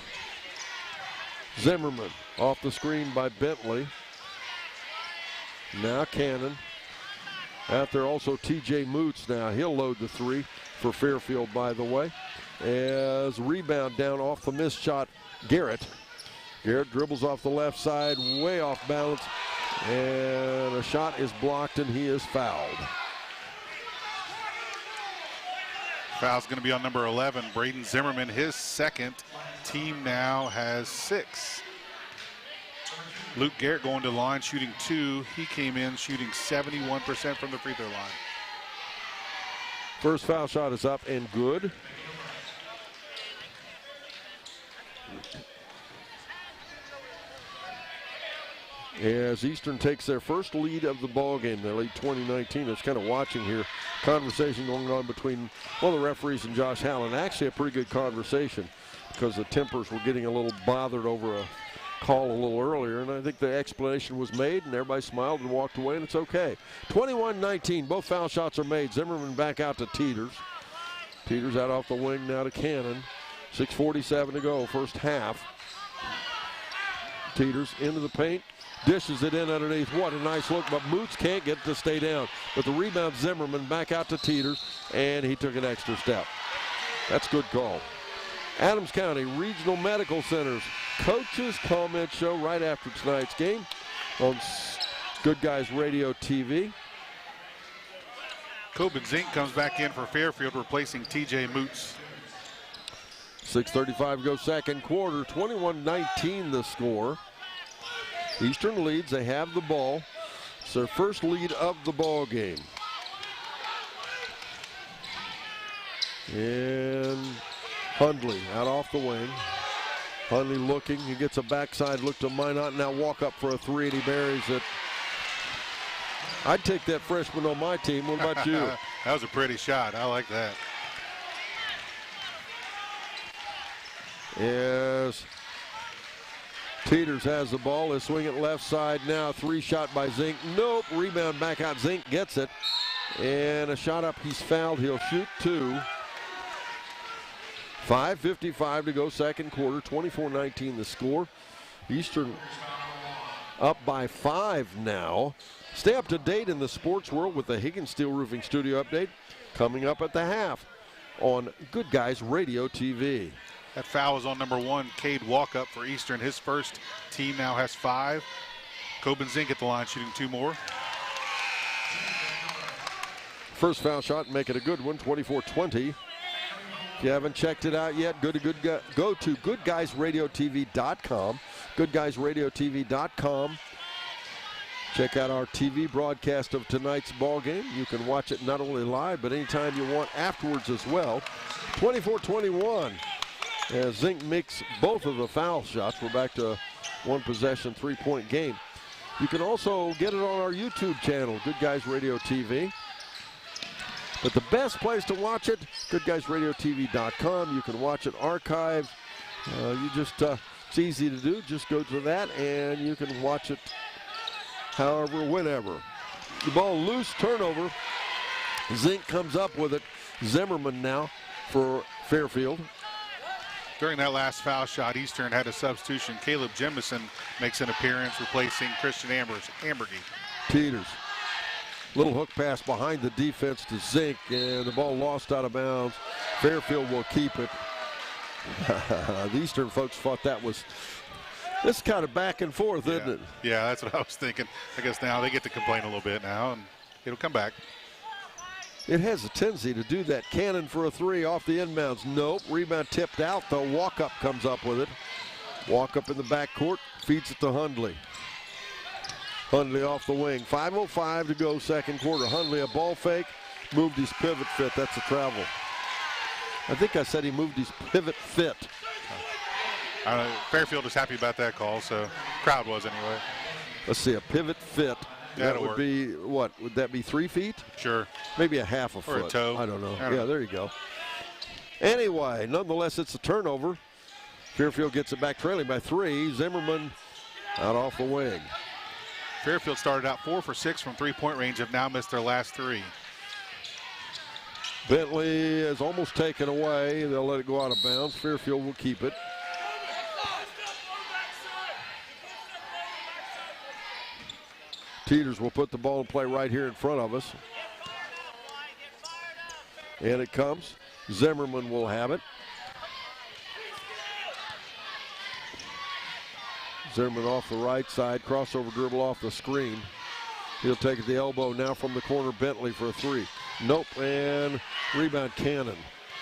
Zimmerman off the screen by Bentley. Now Cannon. Out there also TJ Moots now. He'll load the three for Fairfield, by the way. As rebound down off the missed shot, Garrett. Garrett dribbles off the left side, way off balance. And a shot is blocked and he is fouled. Foul's going to be on number 11, Braden Zimmerman, his second. Team now has 6. Luke Garrett going to the line, shooting 2. He came in shooting 71% from the free throw line. First foul shot is up and good. As Eastern takes their first lead of the ball game, they lead 20-19. It's kind of watching here. Conversation going on between one of the referees and Josh Hallen. Actually a pretty good conversation because the tempers were getting a little bothered over a call a little earlier, and I think the explanation was made and everybody smiled and walked away, and it's okay. 21-19, both foul shots are made. Zimmerman back out to Teeters. Teeters out off the wing now to Cannon. 6:47 to go, first half. Teeters into the paint. Dishes it in underneath. What a nice look, but Moots can't get to stay down. But the rebound, Zimmerman back out to Teeters, and he took an extra step. That's a good call. Adams County Regional Medical Center's Coaches Comment Show right after tonight's game on Good Guys Radio TV. Coben Zink comes back in for Fairfield, replacing TJ Moots. 6:35 to go second quarter. 21-19 the score. Eastern leads. They have the ball. It's their first lead of the ball game. And Hundley out off the wing. Hundley looking. He gets a backside look to Minot. Now walk up for a three, and he buries it. I'd take that freshman on my team. What about you? That was a pretty shot. I like that. Yes. Teeters has the ball. They swing it left side now. Three shot by Zink. Nope. Rebound back out. Zink gets it. And a shot up. He's fouled. He'll shoot 2. 5:55 to go second quarter. 24-19 the score. Eastern up by 5 now. Stay up to date in the sports world with the Higgins Steel Roofing Studio update coming up at the half on Good Guys Radio TV. That foul is on number 1, Cade Walkup for Eastern. His first. Team now has 5. Coben Zink at the line shooting 2 more. First foul shot, make it a good one, 24-20. If you haven't checked it out yet, go to GoodGuysRadioTV.com. GoodGuysRadioTV.com. Check out our TV broadcast of tonight's ball game. You can watch it not only live, but anytime you want afterwards as well. 24-21. As Zink makes both of the foul shots. We're back to one possession, 3-point game. You can also get it on our YouTube channel, Good Guys Radio TV. But the best place to watch it, GoodGuysRadioTV.com. You can watch it archived. It's easy to do. Just go to that and you can watch it however, whenever. The ball loose, turnover. Zink comes up with it. Zimmerman now for Fairfield. During that last foul shot, Eastern had a substitution. Caleb Jemison makes an appearance, replacing Christian Ambergy. Teeters. Little hook pass behind the defense to Zink, and the ball lost out of bounds. Fairfield will keep it. The Eastern folks thought that was this kind of back and forth, isn't it? Yeah, that's what I was thinking. I guess now they get to complain a little bit now, and it'll come back. It has a tendency to do that. Cannon for a three off the inbounds. Nope. Rebound tipped out, though. Walk-up comes up with it. Walk-up in the backcourt. Feeds it to Hundley. Hundley off the wing. 5:05 to go, second quarter. Hundley a ball fake. Moved his pivot fit. That's a travel. I think I said he moved his pivot fit. Fairfield is happy about that call, so crowd was anyway. Let's see, a pivot fit. That would be, what, would that be 3 feet? Sure. Maybe a half a foot. Or a toe. I don't know. There you go. Anyway, nonetheless, it's a turnover. Fairfield gets it back trailing by 3. Zimmerman out off the wing. Fairfield started out 4 for 6 from three-point range, have now missed their last 3. Bentley is almost taken away. They'll let it go out of bounds. Fairfield will keep it. Teeters will put the ball in play right here in front of us. And it comes. Zimmerman will have it. Zimmerman off the right side. Crossover dribble off the screen. He'll take it to the elbow now from the corner. Bentley for a 3. Nope. And rebound Cannon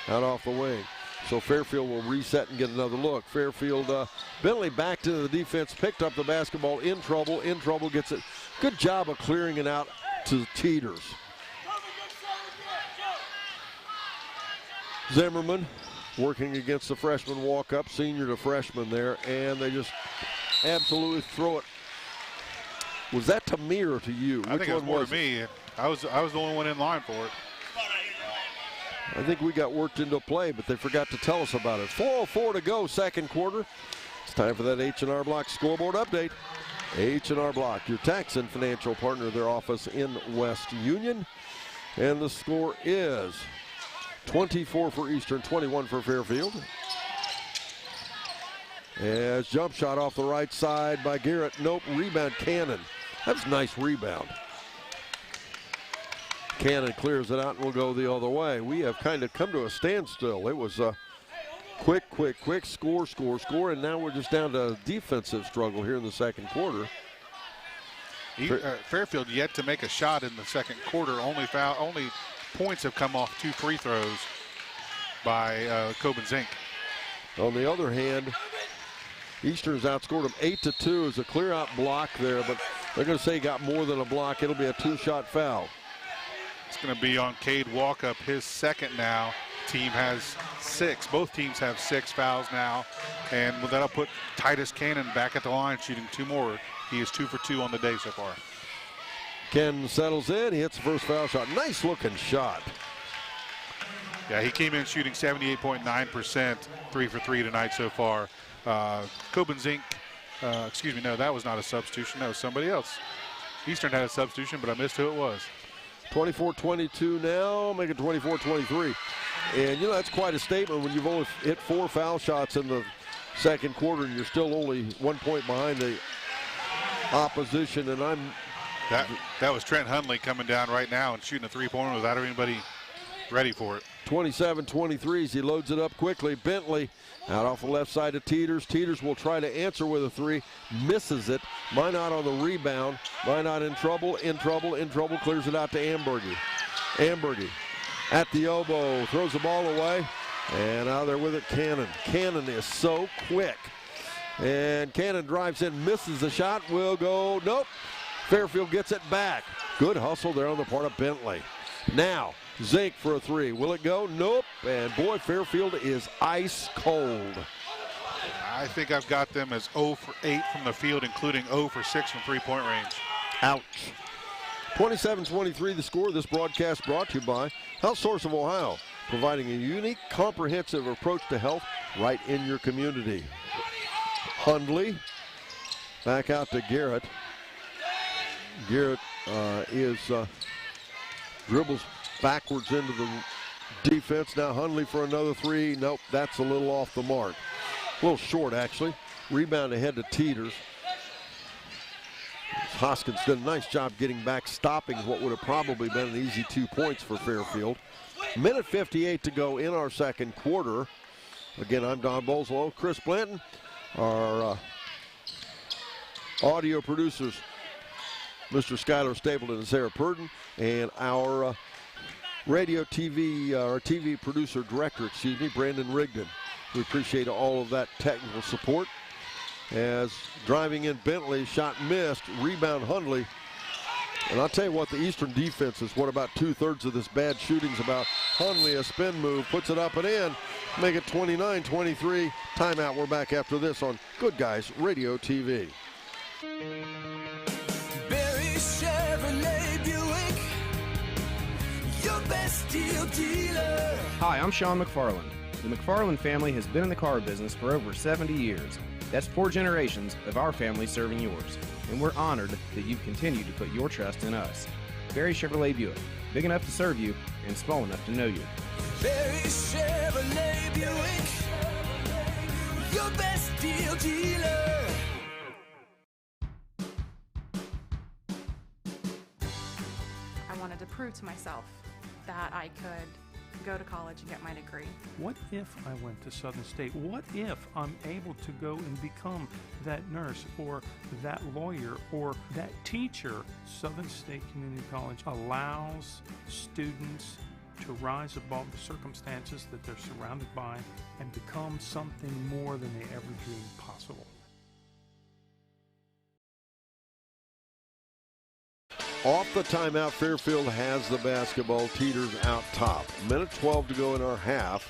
out off the wing. So Fairfield will reset and get another look. Fairfield, Bentley back to the defense, picked up the basketball, in trouble, gets it. Good job of clearing it out to Teeters. Zimmerman working against the freshman walk-up, senior to freshman there, and they just absolutely throw it. Was that to me or to you? I think it was more to me. I was the only one in line for it. I think we got worked into play, but they forgot to tell us about it. 4:04 to go, second quarter. It's time for that H&R Block scoreboard update. H&R Block, your tax and financial partner, their office in West Union. And the score is 24 for Eastern, 21 for Fairfield. As jump shot off the right side by Garrett. Nope, rebound Cannon. That's a nice rebound. Cannon clears it out and will go the other way. We have kind of come to a standstill. It was a quick, score, and now we're just down to a defensive struggle here in the second quarter. Fairfield yet to make a shot in the second quarter. Only points have come off 2 free throws by Coben Zink. On the other hand, Eastern's outscored them 8-2 as a clear-out block there, but they're going to say he got more than a block. It'll be a 2-shot foul. It's going to be on Cade Walkup, his second now. Team has 6. Both teams have 6 fouls now. And that'll put Titus Cannon back at the line shooting 2 more. He is 2 for 2 on the day so far. Cannon settles in. He hits the first foul shot. Nice looking shot. Yeah, he came in shooting 78.9%, 3 for 3 tonight so far. Coben Zink, excuse me, no, that was not a substitution. That was somebody else. Eastern had a substitution, but I missed who it was. 24-22 now, make it 24-23. And, you know, that's quite a statement when you've only hit 4 foul shots in the second quarter and you're still only 1 point behind the opposition. And that was Trent Hundley coming down right now and shooting a 3-pointer without anybody ready for it. 27-23 as he loads it up quickly. Bentley out off the left side of Teeters. Teeters will try to answer with a 3. Misses it. Minot on the rebound. Minot in trouble. Clears it out to Ambergy. Ambergy at the elbow. Throws the ball away. And out there with it, Cannon. Cannon is so quick. And Cannon drives in, misses the shot. Will go. Nope. Fairfield gets it back. Good hustle there on the part of Bentley. Now, Zink for a 3. Will it go? Nope. And boy, Fairfield is ice cold. I think I've got them as 0 for 8 from the field, including 0 for 6 from 3-point range. Ouch. 27-23 the score. This broadcast brought to you by Health Source of Ohio, providing a unique, comprehensive approach to health right in your community. Hundley back out to Garrett. Garrett dribbles backwards into the defense. Now Hundley for another three. Nope, that's a little off the mark. A little short, actually. Rebound ahead to Teeters. Hoskins did a nice job getting back, stopping what would have probably been an easy 2 points for Fairfield. Minute 58 to go in our second quarter. Again, I'm Don Bowles, along with Chris Blanton. Our audio producers, Mr. Skylar Stapleton and Sarah Purden, and our TV producer director, Brandon Rigdon. We appreciate all of that technical support. As driving in Bentley, shot missed, rebound Hundley. And I'll tell you what, the Eastern defense is what about 2/3 of this bad shooting's about. Hundley, a spin move, puts it up and in, make it 29-23. Timeout, we're back after this on Good Guys Radio TV. Barry Chevrolet Buick, your best deal dealer. Hi, I'm Sean McFarland. The McFarland family has been in the car business for over 70 years. That's 4 generations of our family serving yours. And we're honored that you've continued to put your trust in us. Barry Chevrolet Buick, big enough to serve you and small enough to know you. Barry Chevrolet Buick, your best deal dealer. I wanted to prove to myself that I could go to college and get my degree. What if I went to Southern State? What if I'm able to go and become that nurse or that lawyer or that teacher? Southern State Community College allows students to rise above the circumstances that they're surrounded by and become something more than they ever dreamed possible. Off the timeout, Fairfield has the basketball. Teeters out top. Minute 12 to go in our half.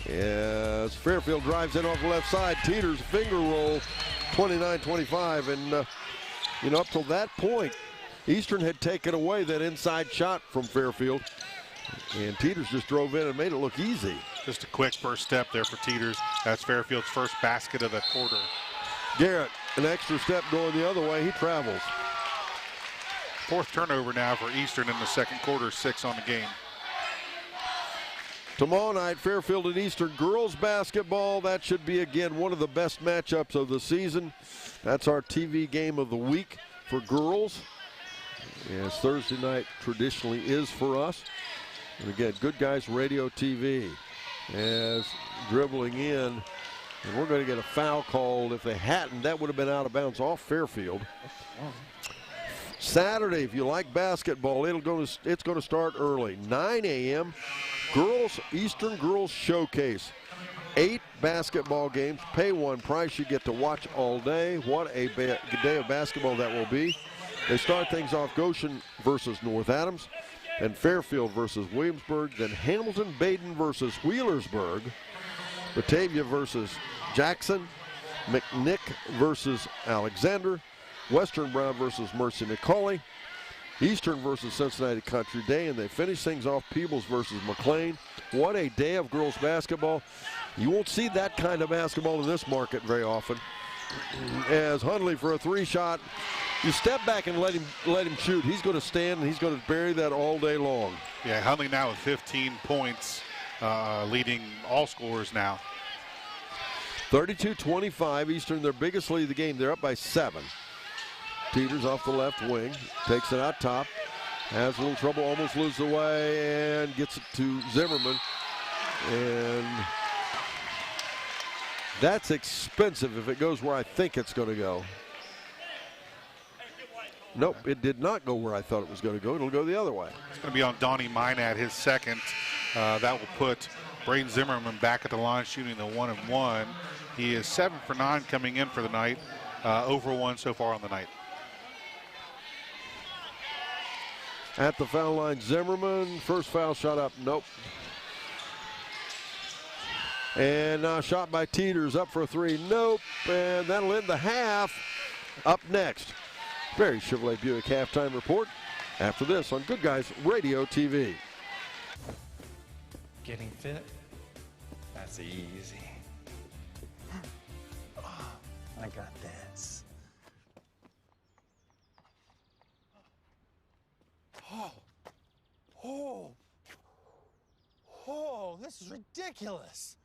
As Fairfield drives in off the left side, Teeters finger roll, 29-25. And, up till that point, Eastern had taken away that inside shot from Fairfield. And Teeters just drove in and made it look easy. Just a quick first step there for Teeters. That's Fairfield's first basket of the quarter. Garrett, an extra step going the other way. He travels. 4th turnover now for Eastern in the second quarter, 6 on the game. Tomorrow night, Fairfield and Eastern girls basketball. That should be, again, one of the best matchups of the season. That's our TV game of the week for girls, as Thursday night traditionally is for us. And again, Good Guys Radio TV as dribbling in. And we're going to get a foul called. If they hadn't, that would have been out of bounds off Fairfield. Saturday, if you like basketball, it's going to start early. 9 a.m. Eastern Girls Showcase. 8 basketball games. Pay one price. You get to watch all day. What a day of basketball that will be. They start things off Goshen versus North Adams, then Fairfield versus Williamsburg, then Hamilton-Baden versus Wheelersburg, Batavia versus Jackson, McNick versus Alexander, Western Brown versus Mercy McCauley, Eastern versus Cincinnati Country Day, and they finish things off Peebles versus McLean. What a day of girls basketball. You won't see that kind of basketball in this market very often. As Hundley for a 3-shot, you step back and let him shoot. He's going to stand and he's going to bury that all day long. Yeah, Hundley now with 15 points, leading all scorers now. 32-25, Eastern, their biggest lead of the game. They're up by 7. Teeters off the left wing, takes it out top, has a little trouble, almost loses away, and gets it to Zimmerman. And that's expensive if it goes where I think it's going to go. Nope, it did not go where I thought it was going to go. It'll go the other way. It's going to be on Donnie Minat, his second. That will put Braden Zimmerman back at the line, shooting the 1-and-1. He is 7 for 9 coming in for the night, over 1 so far on the night. At the foul line, Zimmerman, first foul shot up, nope. And shot by Teeters, up for a 3, nope. And that'll end the half. Up next, Barry Chevrolet Buick halftime report after this on Good Guys Radio TV. Getting fit? That's easy. Oh, I got this. Oh, This is ridiculous.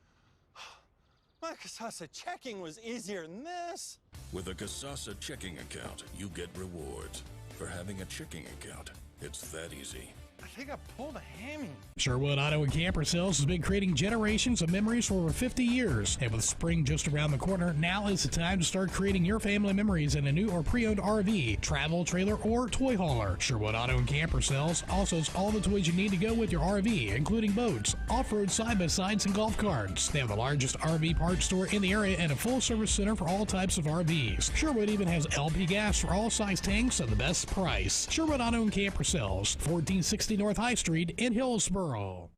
My Casasa checking was easier than this. With a Casasa checking account, you get rewards. For having a checking account, it's that easy. I think I pulled a hammy. Sherwood Auto and Camper Sales has been creating generations of memories for over 50 years. And with spring just around the corner, now is the time to start creating your family memories in a new or pre-owned RV, travel trailer, or toy hauler. Sherwood Auto and Camper Sales also has all the toys you need to go with your RV, including boats, off-road side-by-sides, and golf carts. They have the largest RV parts store in the area and a full-service center for all types of RVs. Sherwood even has LP gas for all size tanks at the best price. Sherwood Auto and Camper Sales, 1460 North High Street in Hillsboro.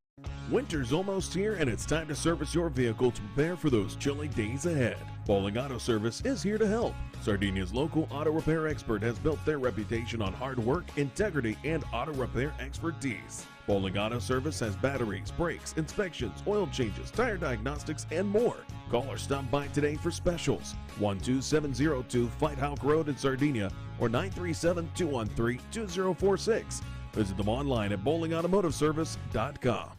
Winter's almost here, and it's time to service your vehicle to prepare for those chilly days ahead. Bowling Auto Service is here to help. Sardinia's local auto repair expert has built their reputation on hard work, integrity, and auto repair expertise. Bowling Auto Service has batteries, brakes, inspections, oil changes, tire diagnostics, and more. Call or stop by today for specials. 12702 Fight Hawk Road in Sardinia or 937-213-2046. Visit them online at bowlingautomotiveservice.com.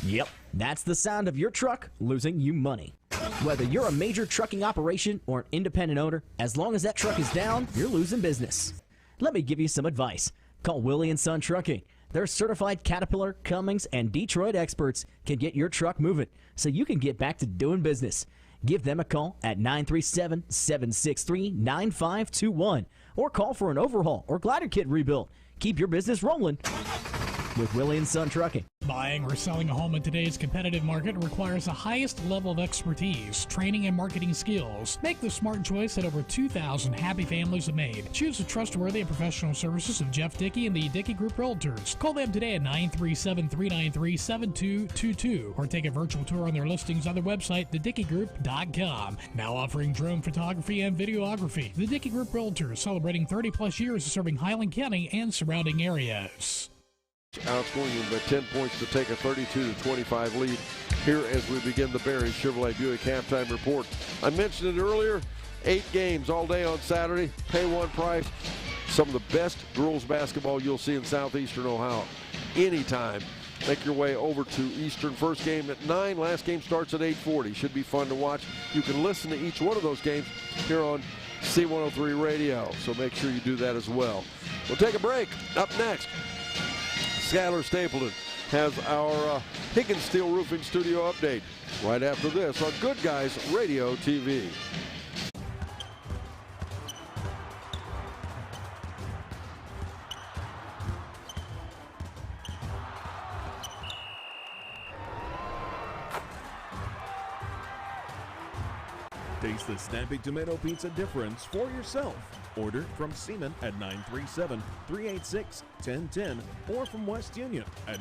Yep, that's the sound of your truck losing you money. Whether you're a major trucking operation or an independent owner, as long as that truck is down, you're losing business. Let me give you some advice. Call Willie & Son Trucking. Their certified Caterpillar, Cummins, and Detroit experts can get your truck moving so you can get back to doing business. Give them a call at 937-763-9521 or call for an overhaul or glider kit rebuild. Keep your business rolling with Willie & Son Trucking. Buying or selling a home in today's competitive market requires the highest level of expertise, training, and marketing skills. Make the smart choice that over 2,000 happy families have made. Choose the trustworthy and professional services of Jeff Dickey and the Dickey Group Realtors. Call them today at 937-393-7222 or take a virtual tour on their listings on their website, thedickeygroup.com. Now offering drone photography and videography. The Dickey Group Realtors, celebrating 30-plus years of serving Highland County and surrounding areas. Outscoring them by 10 points to take a 32-25 lead here as we begin the Barry Chevrolet Buick halftime report. I mentioned it earlier, 8 games all day on Saturday, pay one price. Some of the best girls basketball you'll see in southeastern Ohio anytime. Make your way over to Eastern. First game at 9, last game starts at 8:40. Should be fun to watch. You can listen to each one of those games here on C103 Radio, so make sure you do that as well. We'll take a break. Up next, Skylar Stapleton has our Higgins Steel Roofing Studio update right after this on Good Guys Radio TV. Taste the snappy tomato pizza difference for yourself. Order from Seaman at 937-386-1010 or from West Union at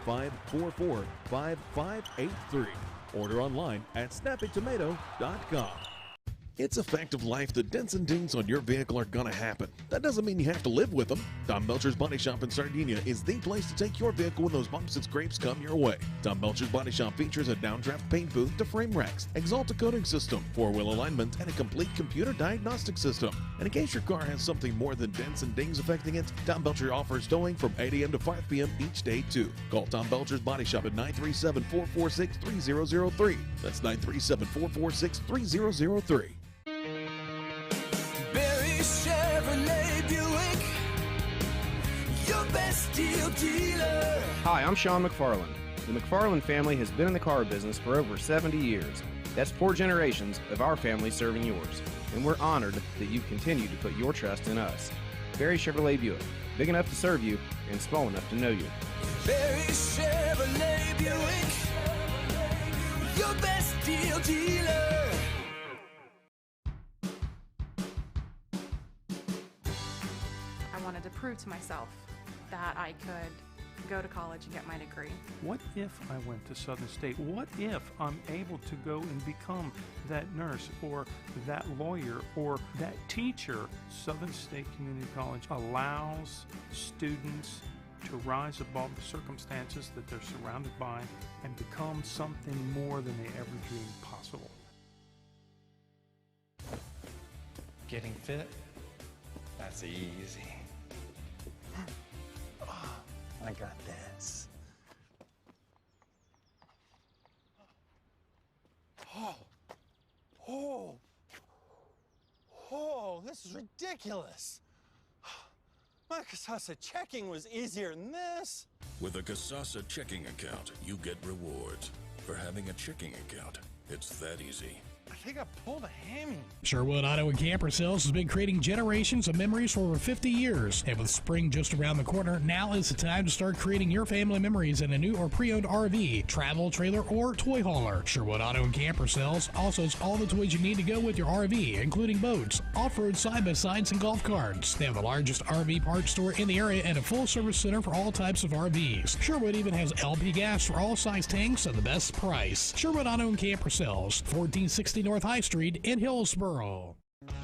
937-544-5583. Order online at snappytomato.com. It's a fact of life that dents and dings on your vehicle are gonna happen. That doesn't mean you have to live with them. Tom Belcher's Body Shop in Sardinia is the place to take your vehicle when those bumps and scrapes come your way. Tom Belcher's Body Shop features a downdraft paint booth to frame racks, Exalta coating system, 4-wheel alignment, and a complete computer diagnostic system. And in case your car has something more than dents and dings affecting it, Tom Belcher offers towing from 8 a.m. to 5 p.m. each day too. Call Tom Belcher's Body Shop at 937-446-3003. That's 937-446-3003. Chevrolet Buick, your best deal dealer. Hi, I'm Sean McFarland. The McFarland family has been in the car business for over 70 years. That's 4 generations of our family serving yours. And we're honored that you continue to put your trust in us. Barry Chevrolet Buick, big enough to serve you and small enough to know you. Barry Chevrolet Buick, your best deal dealer. I wanted to prove to myself that I could go to college and get my degree. What if I went to Southern State? What if I'm able to go and become that nurse or that lawyer or that teacher? Southern State Community College allows students to rise above the circumstances that they're surrounded by and become something more than they ever dreamed possible. Getting fit? That's easy. I got this. This is ridiculous. My Casasa checking was easier than this. With a Casasa checking account, you get rewards. For having a checking account, it's that easy. I think I pulled a hammy. Sherwood Auto and Camper Sales has been creating generations of memories for over 50 years. And with spring just around the corner, now is the time to start creating your family memories in a new or pre-owned RV, travel trailer, or toy hauler. Sherwood Auto and Camper Sales also has all the toys you need to go with your RV, including boats, off-road side-by-sides, and golf carts. They have the largest RV parts store in the area and a full-service center for all types of RVs. Sherwood even has LP gas for all size tanks at the best price. Sherwood Auto and Camper Sales, 1460 North High Street in Hillsboro.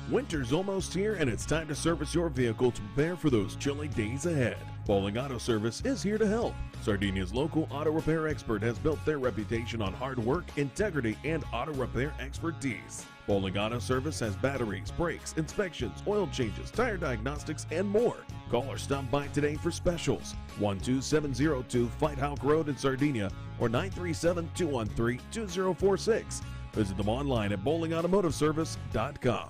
Winter's almost here, and it's time to service your vehicle to prepare for those chilly days ahead. Bowling Auto Service is here to help. Sardinia's local auto repair expert has built their reputation on hard work, integrity, and auto repair expertise. Bowling Auto Service has batteries, brakes, inspections, oil changes, tire diagnostics, and more. Call or stop by today for specials. 12702 Fight Hawk Road in Sardinia or 937-213-2046. Visit them online at bowlingautomotiveservice.com.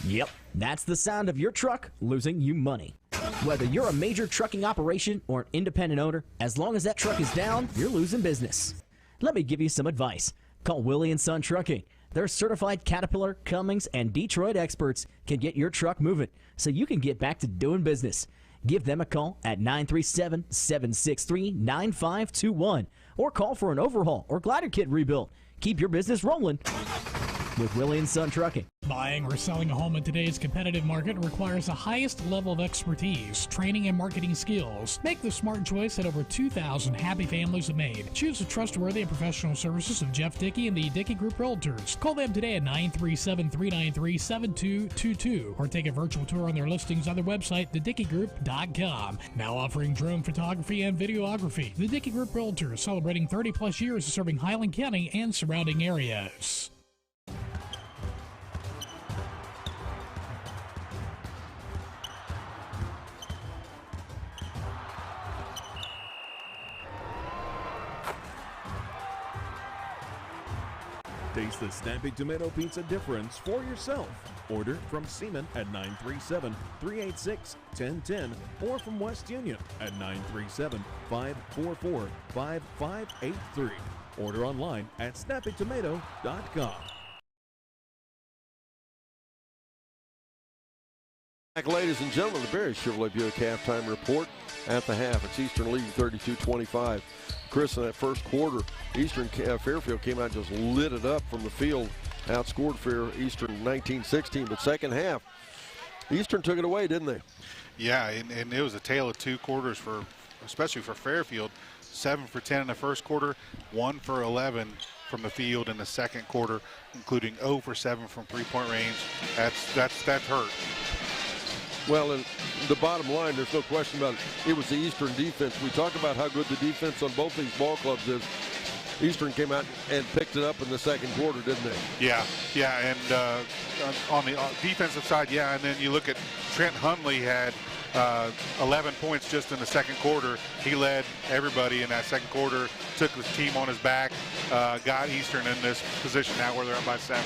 Yep, that's the sound of your truck losing you money. Whether you're a major trucking operation or an independent owner, as long as that truck is down, you're losing business. Let me give you some advice. Call Willie & Son Trucking. Their certified Caterpillar, Cummins, and Detroit experts can get your truck moving so you can get back to doing business. Give them a call at 937-763-9521 or call for an overhaul or glider kit rebuild. Keep your business rolling with Willie & Son Trucking. Buying or selling a home in today's competitive market requires the highest level of expertise, training, and marketing skills. Make the smart choice that over 2,000 happy families have made. Choose the trustworthy and professional services of Jeff Dickey and the Dickey Group Realtors. Call them today at 937-393-7222 or take a virtual tour on their listings on their website, thedickeygroup.com. Now offering drone photography and videography. The Dickey Group Realtors, celebrating 30-plus years of serving Highland County and surrounding areas. Taste the snappy tomato pizza difference for yourself. Order from Seaman at 937-386-1010 or from West Union at 937-544-5583. Order online at snappytomato.com. Back, ladies and gentlemen, the Barry Chevrolet Buick halftime report at the half. It's Eastern leading 32-25. Chris, in that first quarter, Eastern Fairfield came out and just lit it up from the field, outscored Eastern 19-16. But second half, Eastern took it away, didn't they? Yeah, and it was a tale of two quarters especially for Fairfield. 7 for 10 in the first quarter, 1 for 11 from the field in the second quarter, including 0 for 7 from three-point range. That's hurt. Well, and the bottom line, there's no question about it. It was the Eastern defense. We talk about how good the defense on both these ball clubs is. Eastern came out and picked it up in the second quarter, didn't they? Yeah, and on the defensive side, yeah, and then you look at Trent Hundley had 11 points just in the second quarter. He led everybody in that second quarter, took his team on his back, got Eastern in this position now where they're up by 7.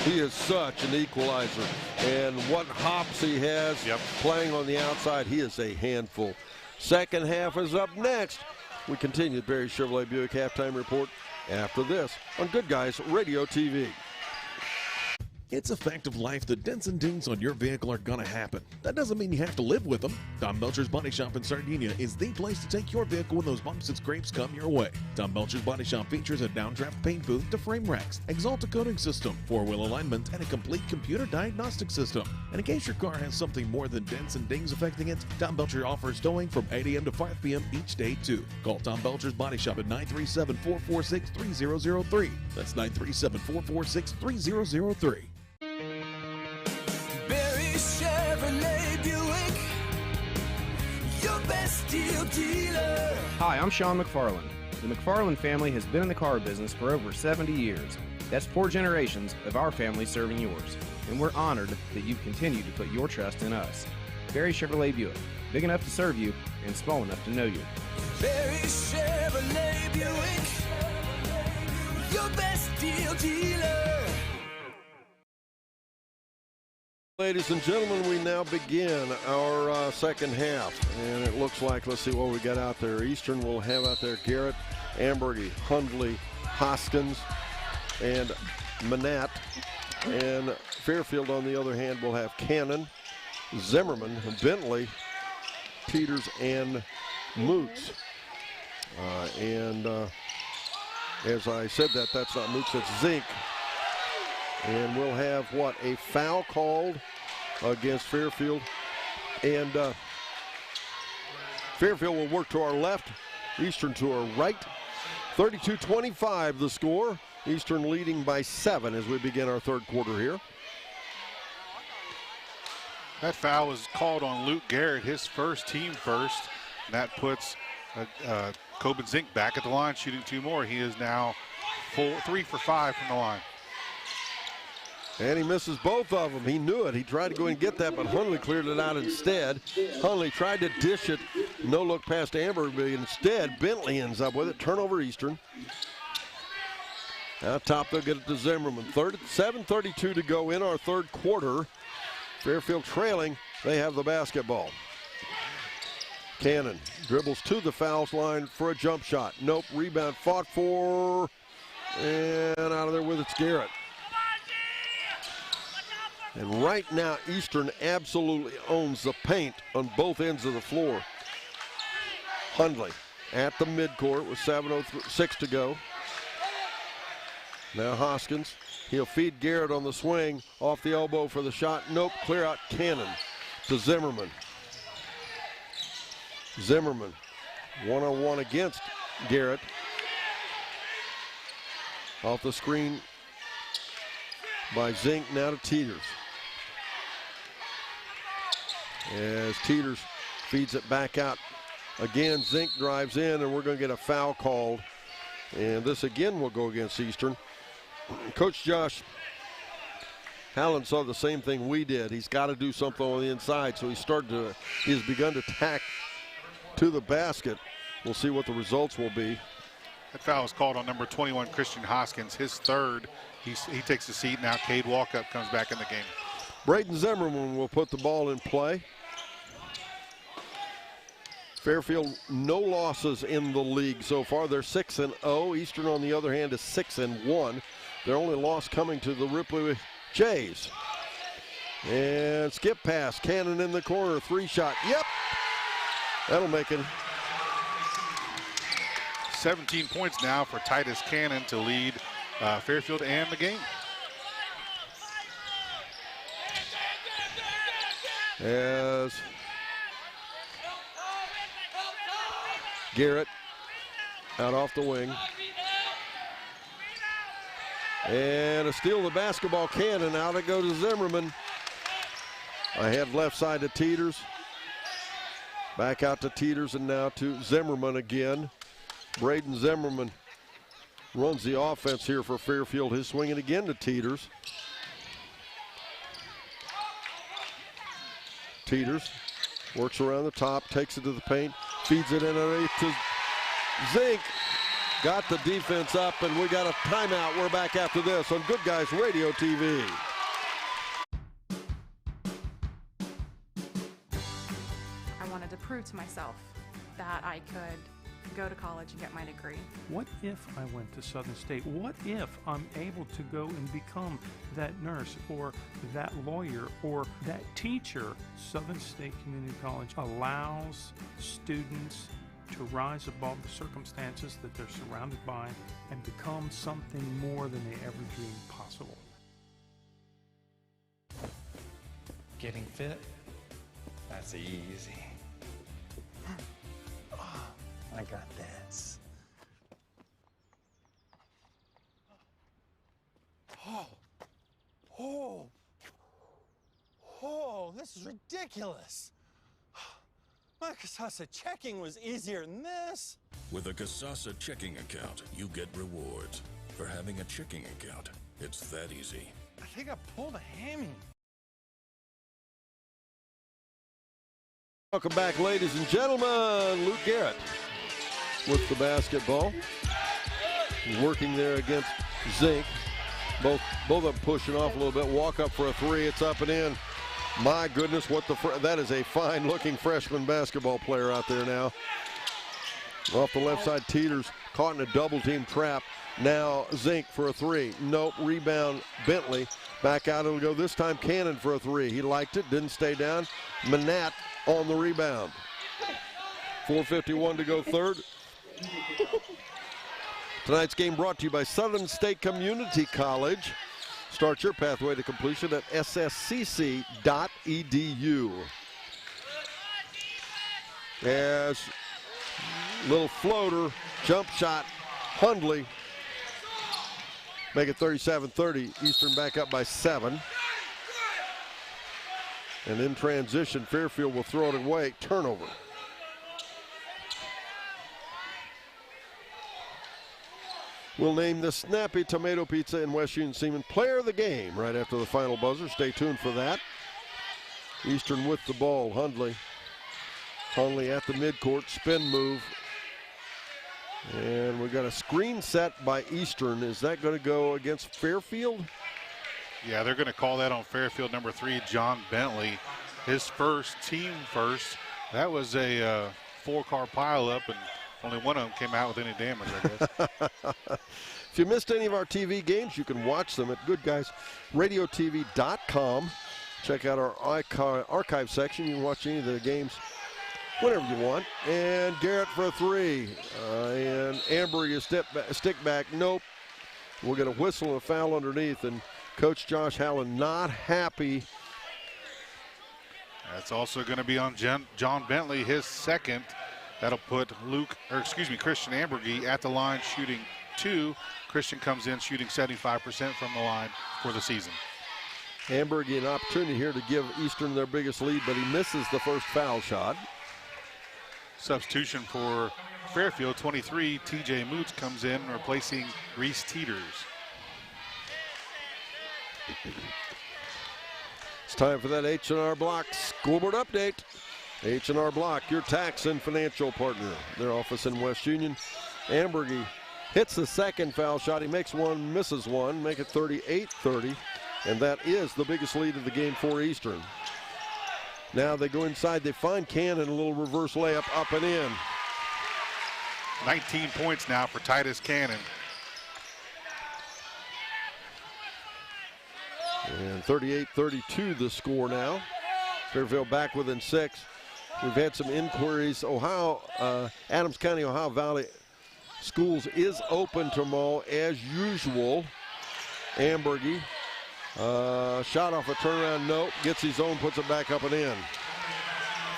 He is such an equalizer, and what hops he has playing on the outside, he is a handful. Second half is up next. We continue the Barry Chevrolet Buick halftime report after this on Good Guys Radio TV. It's a fact of life that dents and dings on your vehicle are gonna happen. That doesn't mean you have to live with them. Tom Belcher's Body Shop in Sardinia is the place to take your vehicle when those bumps and scrapes come your way. Tom Belcher's Body Shop features a downdraft paint booth to frame racks, Exalta coating system, 4-wheel alignment, and a complete computer diagnostic system. And in case your car has something more than dents and dings affecting it, Tom Belcher offers towing from 8 a.m. to 5 p.m. each day too. Call Tom Belcher's Body Shop at 937-446-3003. That's 937-446-3003. Chevrolet Buick, your best deal dealer. Hi, I'm Sean McFarland. The McFarland family has been in the car business for over 70 years. That's 4 generations of our family serving yours. And we're honored that you continue to put your trust in us. Barry Chevrolet Buick, big enough to serve you and small enough to know you. Barry Chevrolet Buick, your best deal dealer. Ladies and gentlemen, we now begin our second half, and it looks like, let's see what we got out there. Eastern will have out there Garrett, Ambergy, Hundley, Hoskins, and Manette. And Fairfield, on the other hand, will have Cannon, Zimmerman, Bentley, Teeters, and Moots. As I said that's not Moots, it's Zink. And we'll have, a foul called against Fairfield. And Fairfield will work to our left, Eastern to our right. 32-25 the score. Eastern leading by 7 as we begin our third quarter here. That foul was called on Luke Garrett, his first, team first. And that puts Coben Zink back at the line shooting 2 more. He is now 3 for 5 from the line. And he misses both of them. He knew it. He tried to go and get that, but Hundley cleared it out instead. Hundley tried to dish it. No look past Amber, but instead Bentley ends up with it. Turnover Eastern. Out top, they'll get it to Zimmerman. 7:32 to go in our third quarter. Fairfield trailing. They have the basketball. Cannon dribbles to the fouls line for a jump shot. Nope. Rebound fought for. And out of there with it's Garrett. And right now, Eastern absolutely owns the paint on both ends of the floor. Hundley at the midcourt with 7:06 to go. Now Hoskins, he'll feed Garrett on the swing, off the elbow for the shot. Nope, clear out Cannon to Zimmerman. Zimmerman, one-on-one against Garrett. Off the screen by Zink, now to Teeters. As Teeters feeds it back out. Again, Zink drives in, and we're going to get a foul called. And this again will go against Eastern. Coach Josh Hallen saw the same thing we did. He's got to do something on the inside, so he's begun to tack to the basket. We'll see what the results will be. That foul was called on number 21, Christian Hoskins, his third. He takes the seat now. Cade Walkup comes back in the game. Braden Zimmerman will put the ball in play. Fairfield, no losses in the league so far. They're 6-0. Eastern, on the other hand, is 6-1. Their only loss coming to the Ripley Jays. And skip pass. Cannon in the corner. 3-shot. Yep. That'll make it. 17 points now for Titus Cannon to lead Fairfield and the game. As Garrett out off the wing. And a steal of the basketball. Cannon. Out it goes to Zimmerman. Ahead left side to Teeters. Back out to Teeters and now to Zimmerman again. Braden Zimmerman runs the offense here for Fairfield. His swinging again to Teeters. Teeters works around the top, takes it to the paint, feeds it in underneath to Zink. Got the defense up, and we got a timeout. We're back after this on Good Guys Radio TV. I wanted to prove to myself that I could go to college and get my degree. What if I went to Southern State? What if I'm able to go and become that nurse or that lawyer or that teacher? Southern State Community College allows students to rise above the circumstances that they're surrounded by and become something more than they ever dreamed possible. Getting fit? That's easy. I got this. Oh, this is ridiculous. My Casasa checking was easier than this. With a Casasa checking account, you get rewards. For having a checking account, it's that easy. I think I pulled a hammy. Welcome back, ladies and gentlemen. Luke Garrett with the basketball. Working there against Zink. Both of them pushing off a little bit. Walk up for a three. It's up and in. My goodness, that is a fine-looking freshman basketball player out there now. Off the left side, Teeters caught in a double-team trap. Now Zink for a three. Nope, rebound Bentley. Back out it'll go. This time Cannon for a three. He liked it, didn't stay down. Manat on the rebound. 4:51 to go third. Tonight's game brought to you by Southern State Community College. Start your pathway to completion at sscc.edu. As little floater, jump shot, Hundley. Make it 37-30. Eastern back up by 7. And in transition, Fairfield will throw it away. Turnover. We'll name the Snappy Tomato Pizza in West Union Seaman player of the game right after the final buzzer. Stay tuned for that. Eastern with the ball. Hundley at the midcourt. Spin move. And we got a screen set by Eastern. Is that going to go against Fairfield? Yeah, they're going to call that on Fairfield number 3, John Bentley. His first, team first. That was a 4-car pileup, and only one of them came out with any damage, I guess. If you missed any of our TV games, you can watch them at GoodGuysRadioTV.com. Check out our archive section. You can watch any of the games whenever you want. And Garrett for a three. And Amber, you stick back. Nope. We'll get a whistle and a foul underneath. And Coach Josh Hallen not happy. That's also going to be on John Bentley, his second. That'll put Christian Ambergy at the line shooting 2. Christian comes in shooting 75% from the line for the season. Ambergy an opportunity here to give Eastern their biggest lead, but he misses the first foul shot. Substitution for Fairfield, 23, TJ Moots comes in, replacing Reese Teeters. It's time for that H&R Block scoreboard update. H&R Block, your tax and financial partner. Their office in West Union. Ambergy hits the second foul shot. He makes one, misses one, make it 38-30. And that is the biggest lead of the game for Eastern. Now they go inside, they find Cannon, a little reverse layup up and in. 19 points now for Titus Cannon. And 38-32 the score now. Fairfield back within 6. We've had some inquiries. Adams County, Ohio Valley Schools is open tomorrow as usual. Ambergy. Shot off a turnaround, nope. Gets his own, puts it back up and in.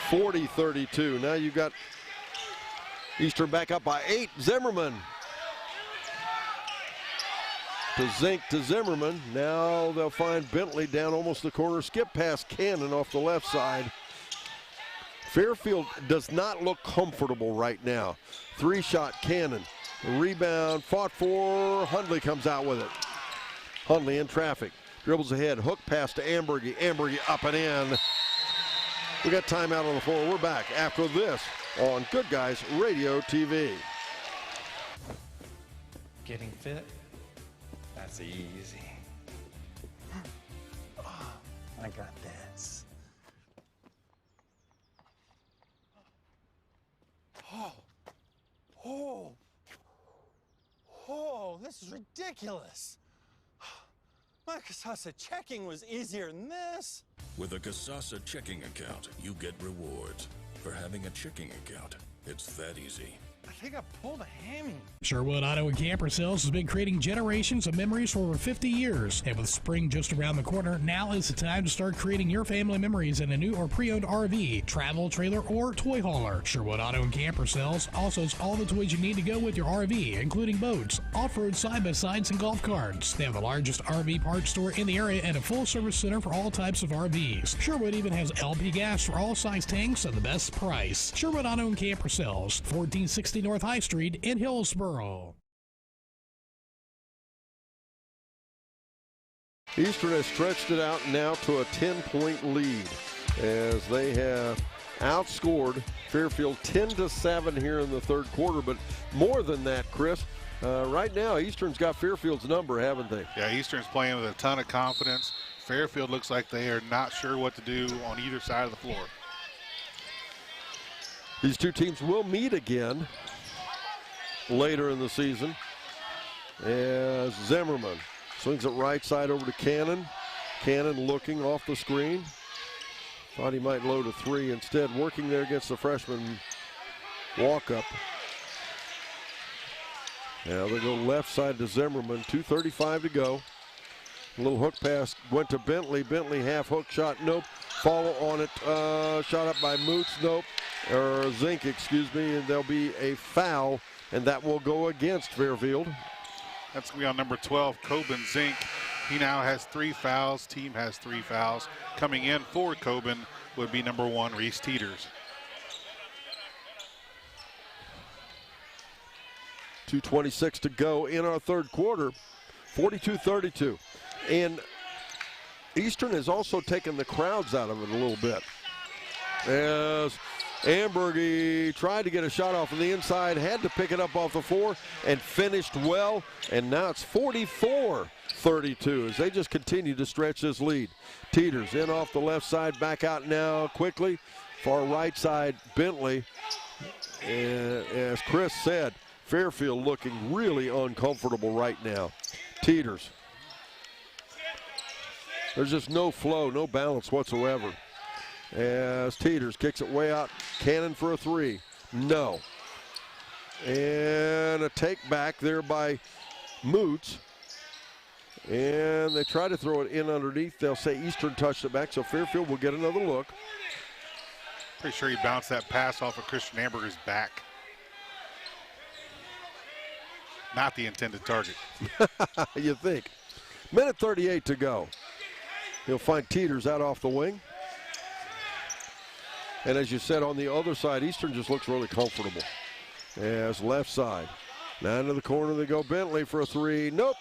40-32. Now you've got Eastern back up by 8. Zimmerman. To Zink to Zimmerman. Now they'll find Bentley down almost the corner. Skip past Cannon off the left side. Fairfield does not look comfortable right now. 3-shot Cannon. Rebound, fought for. Hundley comes out with it. Hundley in traffic. Dribbles ahead, hook pass to Ambergy. Ambergy up and in. We got timeout on the floor. We're back after this on Good Guys Radio TV. Getting fit? That's easy. I got this. This is ridiculous. My Casasa checking was easier than this. With a Casasa checking account, you get rewards. For having a checking account, it's that easy. I think I pulled a hammy. Sherwood Auto and Camper Sales has been creating generations of memories for over 50 years. And with spring just around the corner, now is the time to start creating your family memories in a new or pre-owned RV, travel trailer, or toy hauler. Sherwood Auto and Camper Sales also has all the toys you need to go with your RV, including boats, off-road side-by-sides, and golf carts. They have the largest RV parts store in the area and a full-service center for all types of RVs. Sherwood even has LP gas for all size tanks at the best price. Sherwood Auto and Camper Sales, 1460 North High Street in Hillsboro. Eastern has stretched it out now to a 10-point lead as they have outscored Fairfield 10-7 here in the third quarter. But more than that, Chris, right now Eastern's got Fairfield's number, haven't they? Yeah, Eastern's playing with a ton of confidence. Fairfield looks like they are not sure what to do on either side of the floor. These two teams will meet again later in the season as Zimmerman swings it right side over to Cannon. Cannon looking off the screen. Thought he might load a three. Instead, working there against the freshman walk-up. Now they go left side to Zimmerman. 2:35 to go. A little hook pass went to Bentley. Bentley half hook shot, nope. Follow on it, shot up by Moots, nope. Or Zink, excuse me, and there'll be a foul, and that will go against Fairfield. That's going to be on number 12, Coben Zink. He now has 3 fouls. Team has 3 fouls. Coming in for Coben would be number 1, Reese Teeters. 2:26 to go in our third quarter, 42-32. And Eastern has also taken the crowds out of it a little bit. As Ambergy tried to get a shot off on the inside, had to pick it up off the floor and finished well. And now it's 44-32 as they just continue to stretch this lead. Teeters in off the left side, back out now quickly. Far right side, Bentley. And as Chris said, Fairfield looking really uncomfortable right now. Teeters. There's just no flow, no balance whatsoever. As Teeters kicks it way out. Cannon for a three. No. And a take back there by Moots. And they try to throw it in underneath. They'll say Eastern touched it back, so Fairfield will get another look. Pretty sure he bounced that pass off of Christian Amberger's back. Not the intended target. You think. Minute 38 to go. He'll find Teeters out off the wing. And as you said, on the other side, Eastern just looks really comfortable. As left side. Now into the corner they go. Bentley for a three. Nope.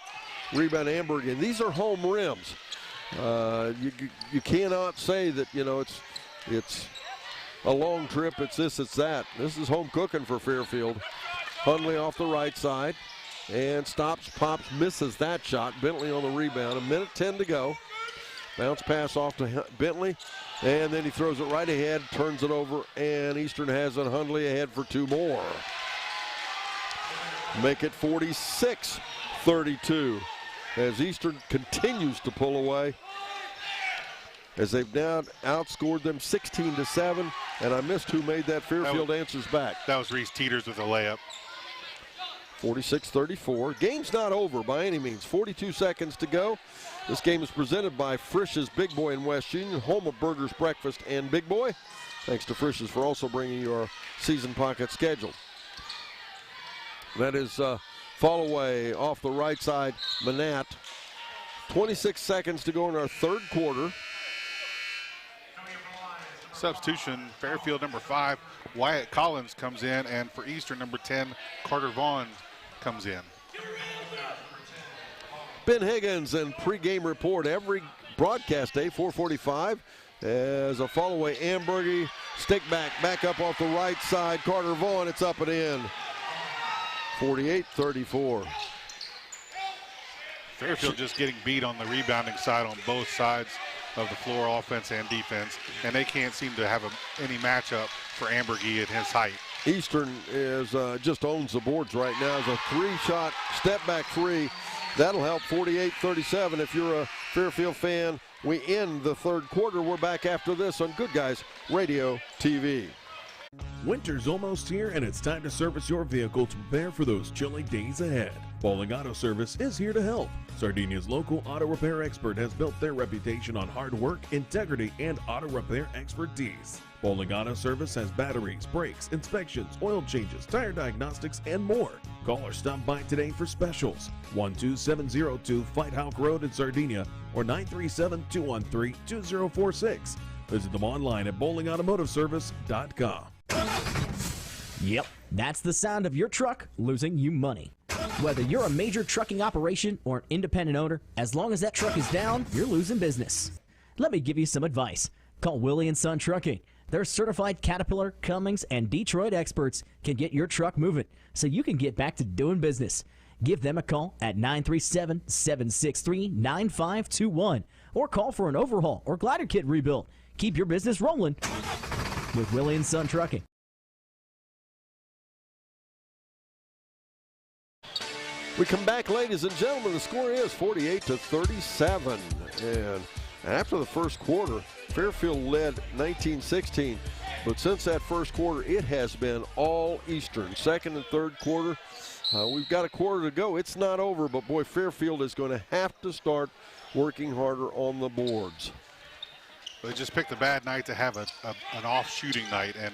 Rebound Amberg. And these are home rims. You cannot say that, you know, it's a long trip. It's this, it's that. This is home cooking for Fairfield. Hundley off the right side. And stops, pops, misses that shot. Bentley on the rebound. A minute 10 to go. Bounce pass off to Bentley, and then he throws it right ahead, turns it over, and Eastern has it. Hundley ahead for 2 more. Make it 46-32 as Eastern continues to pull away as they've now outscored them 16-7, and I missed who made that. Fairfield answers back. That was Reese Teeters with a layup. 46-34. Game's not over by any means. 42 seconds to go. This game is presented by Frisch's Big Boy in West Union, home of burgers, breakfast, and Big Boy. Thanks to Frisch's for also bringing you our season pocket schedule. That is fall away off the right side, Manat. 26 seconds to go in our third quarter. Substitution, Fairfield number 5, Wyatt Collins comes in, and for Eastern number 10, Carter Vaughn comes in. Ben Higgins and pregame report every broadcast day, 4:45. As a follow away, Ambergy, stick back up off the right side. Carter Vaughn, it's up and in. 48-34. Fairfield just getting beat on the rebounding side on both sides of the floor, offense and defense, and they can't seem to have any matchup for Ambergy at his height. Eastern is just owns the boards right now. It's a 3-shot step back 3. That'll help. 48-37. If you're a Fairfield fan, we end the third quarter. We're back after this on Good Guys Radio TV. Winter's almost here, and it's time to service your vehicle to prepare for those chilly days ahead. Bowling Auto Service is here to help. Sardinia's local auto repair expert has built their reputation on hard work, integrity, and auto repair expertise. Bowling Auto Service has batteries, brakes, inspections, oil changes, tire diagnostics, and more. Call or stop by today for specials. 12702 Fight Hawk Road in Sardinia or 937-213-2046. Visit them online at bowlingautomotiveservice.com. Yep, that's the sound of your truck losing you money. Whether you're a major trucking operation or an independent owner, as long as that truck is down, you're losing business. Let me give you some advice. Call Willie & Son Trucking. Their certified Caterpillar, Cummins, and Detroit experts can get your truck moving so you can get back to doing business. Give them a call at 937-763-9521 or call for an overhaul or glider kit rebuild. Keep your business rolling with Willie & Son Trucking. We come back, ladies and gentlemen. The score is 48-37. And after the first quarter, Fairfield led 19-16. But since that first quarter, it has been all Eastern. Second and third quarter, we've got a quarter to go. It's not over, but boy, Fairfield is going to have to start working harder on the boards. They just picked a bad night to have an off shooting night, and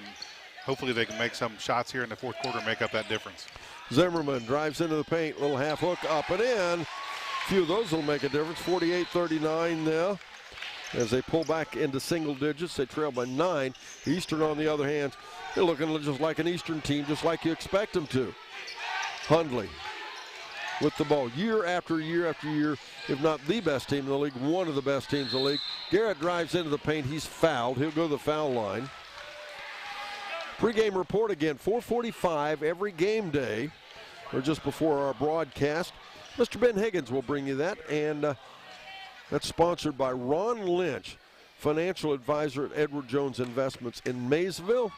hopefully they can make some shots here in the fourth quarter and make up that difference. Zimmerman drives into the paint, little half hook up and in. A few of those will make a difference. 48-39 now. As they pull back into single digits, they trail by 9. Eastern, on the other hand, they're looking just like an Eastern team, just like you expect them to. Hundley with the ball year after year after year, if not the best team in the league, one of the best teams in the league. Garrett drives into the paint. He's fouled. He'll go to the foul line. Pre-game report again, 4:45 every game day, or just before our broadcast. Mr. Ben Higgins will bring you that, and that's sponsored by Ron Lynch, financial advisor at Edward Jones Investments in Maysville.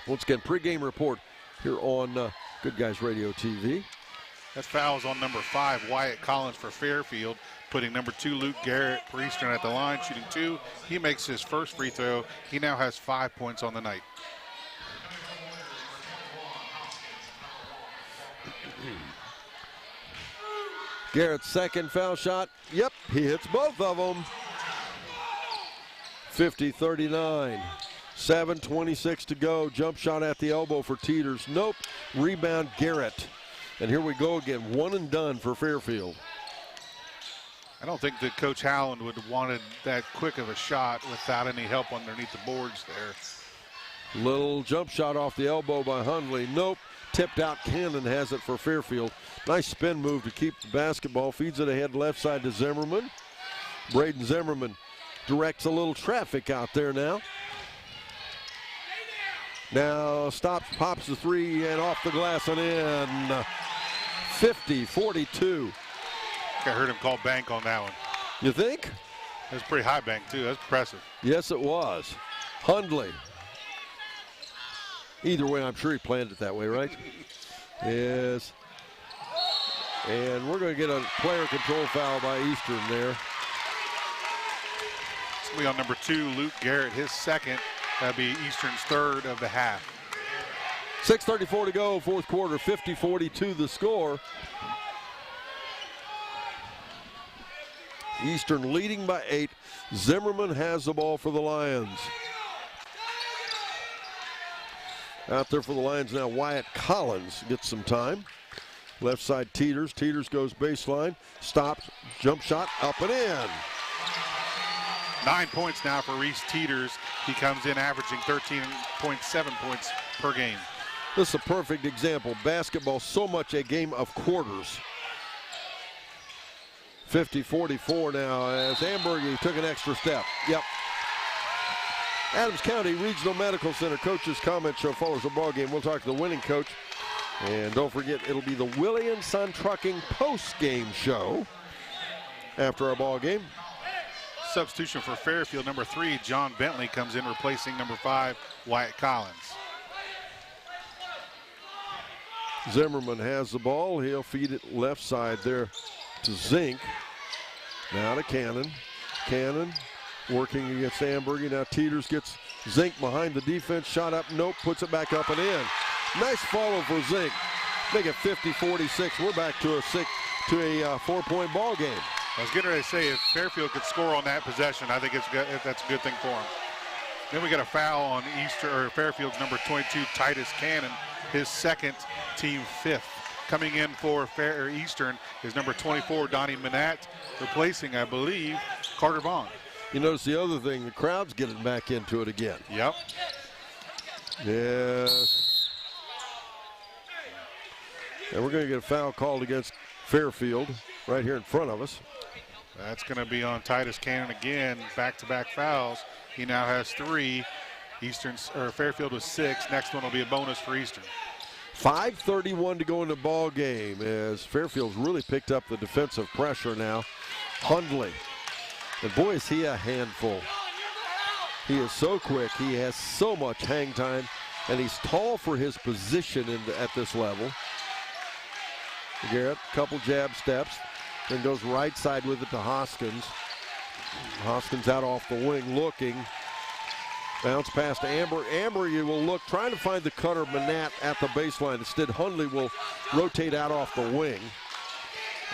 Once again, pre-game report here on Good Guys Radio TV. That foul's on number 5, Wyatt Collins for Fairfield, putting number 2, Luke Garrett for Eastern at the line, shooting 2. He makes his first free throw. He now has 5 points on the night. Garrett's second foul shot. Yep, he hits both of them. 50-39. 7:26 to go. Jump shot at the elbow for Teeters. Nope. Rebound Garrett. And here we go again. One and done for Fairfield. I don't think that Coach Howland would have wanted that quick of a shot without any help underneath the boards there. Little jump shot off the elbow by Hundley. Nope. Tipped out. Cannon has it for Fairfield. Nice spin move to keep the basketball. Feeds it ahead left side to Zimmerman. Braden Zimmerman directs a little traffic out there now. Now stops, pops the three, and off the glass and in. 50-42. I heard him call bank on that one. You think? That's pretty high bank, too. That's impressive. Yes, it was. Hundley. Either way, I'm sure he planned it that way, right? Yes. And we're going to get a player control foul by Eastern there. It's going to be on number 2, Luke Garrett, his second. That'll be Eastern's third of the half. 6:34 to go, fourth quarter, 50-42 the score. Eastern leading by 8. Zimmerman has the ball for the Lions. Out there for the Lions now, Wyatt Collins gets some time. Left side Teeters. Teeters goes baseline, stops, jump shot, up and in. 9 points now for Reese Teeters. He comes in averaging 13.7 points per game. This is a perfect example. Basketball, so much a game of quarters. 50-44 now as Ambergy took an extra step. Yep. Adams County Regional Medical Center Coach's Comment Show follows the ball game. We'll talk to the winning coach. And don't forget, it'll be the Willie & Son Trucking post-game show after our ball game. Substitution for Fairfield, number 3, John Bentley comes in replacing number 5, Wyatt Collins. Zimmerman has the ball. He'll feed it left side there to Zink. Now to Cannon. Cannon working against Ambergy. Now Teeters gets Zink behind the defense. Shot up, nope, puts it back up and in. Nice follow for Zink. Make it 50-46. We're back to a 4-point ball game. I was getting ready to say, if Fairfield could score on that possession, I think that's a good thing for him. Then we got a foul on Fairfield's number 22, Titus Cannon, his second, team 5th. Coming in for Eastern is number 24, Donnie Manat, replacing, I believe, Carter Vaughn. You notice the other thing, the crowd's getting back into it again. Yep. Yes. And we're going to get a foul called against Fairfield right here in front of us. That's going to be on Titus Cannon again, back-to-back fouls. He now has 3. Fairfield with 6. Next one will be a bonus for Eastern. 5:31 to go in the ball game as Fairfield's really picked up the defensive pressure now. Hundley And boy, is he a handful. He is so quick. He has so much hang time, and he's tall for his position at this level. Garrett, couple jab steps, then goes right side with it to Hoskins. Hoskins out off the wing looking. Bounce pass to Amber. Amber, you will look, trying to find the cutter Manat at the baseline. Instead, Hundley will rotate out off the wing.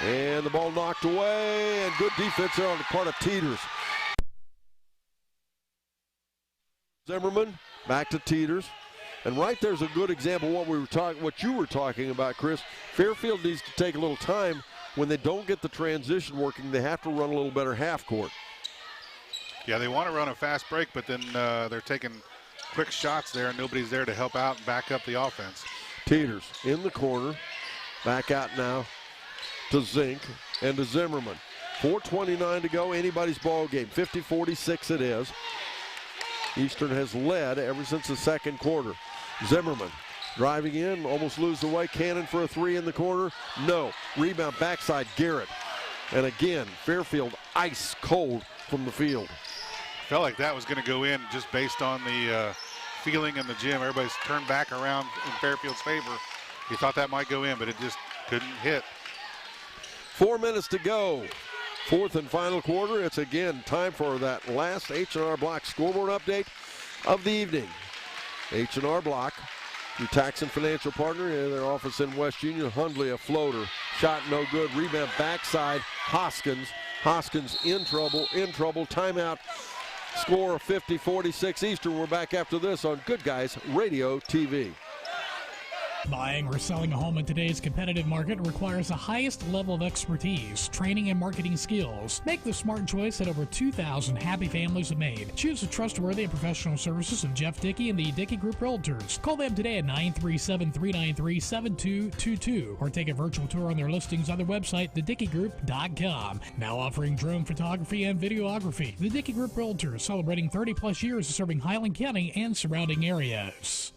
And the ball knocked away, and good defense there on the part of Teeters. Zimmerman back to Teeters. And right there's a good example of what you were talking about, Chris. Fairfield needs to take a little time. When they don't get the transition working, they have to run a little better half court. Yeah, they want to run a fast break, but then they're taking quick shots there, and nobody's there to help out and back up the offense. Teeters in the corner. Back out now to Zink and to Zimmerman. 4:29 to go, anybody's ball game. 50-46 it is. Eastern has led ever since the second quarter. Zimmerman driving in, almost lose the way. Cannon for a three in the corner. No. Rebound backside, Garrett. And again, Fairfield ice cold from the field. Felt like that was going to go in just based on the feeling in the gym. Everybody's turned back around in Fairfield's favor. He thought that might go in, but it just couldn't hit. 4 minutes to go. Fourth and final quarter. It's again time for that last H&R Block scoreboard update of the evening. H&R Block, your tax and financial partner in their office in West Union. Hundley, a floater. Shot no good. Rebound backside. Hoskins. Hoskins in trouble. Timeout. Score 50-46 Eastern. We're back after this on Good Guys Radio TV. Buying or selling a home in today's competitive market requires the highest level of expertise, training, and marketing skills. Make the smart choice that over 2,000 happy families have made. Choose the trustworthy and professional services of Jeff Dickey and the Dickey Group Realtors. Call them today at 937-393-7222 or take a virtual tour on their listings on their website, thedickeygroup.com. Now offering drone photography and videography. The Dickey Group Realtors, celebrating 30-plus years of serving Highland County and surrounding areas.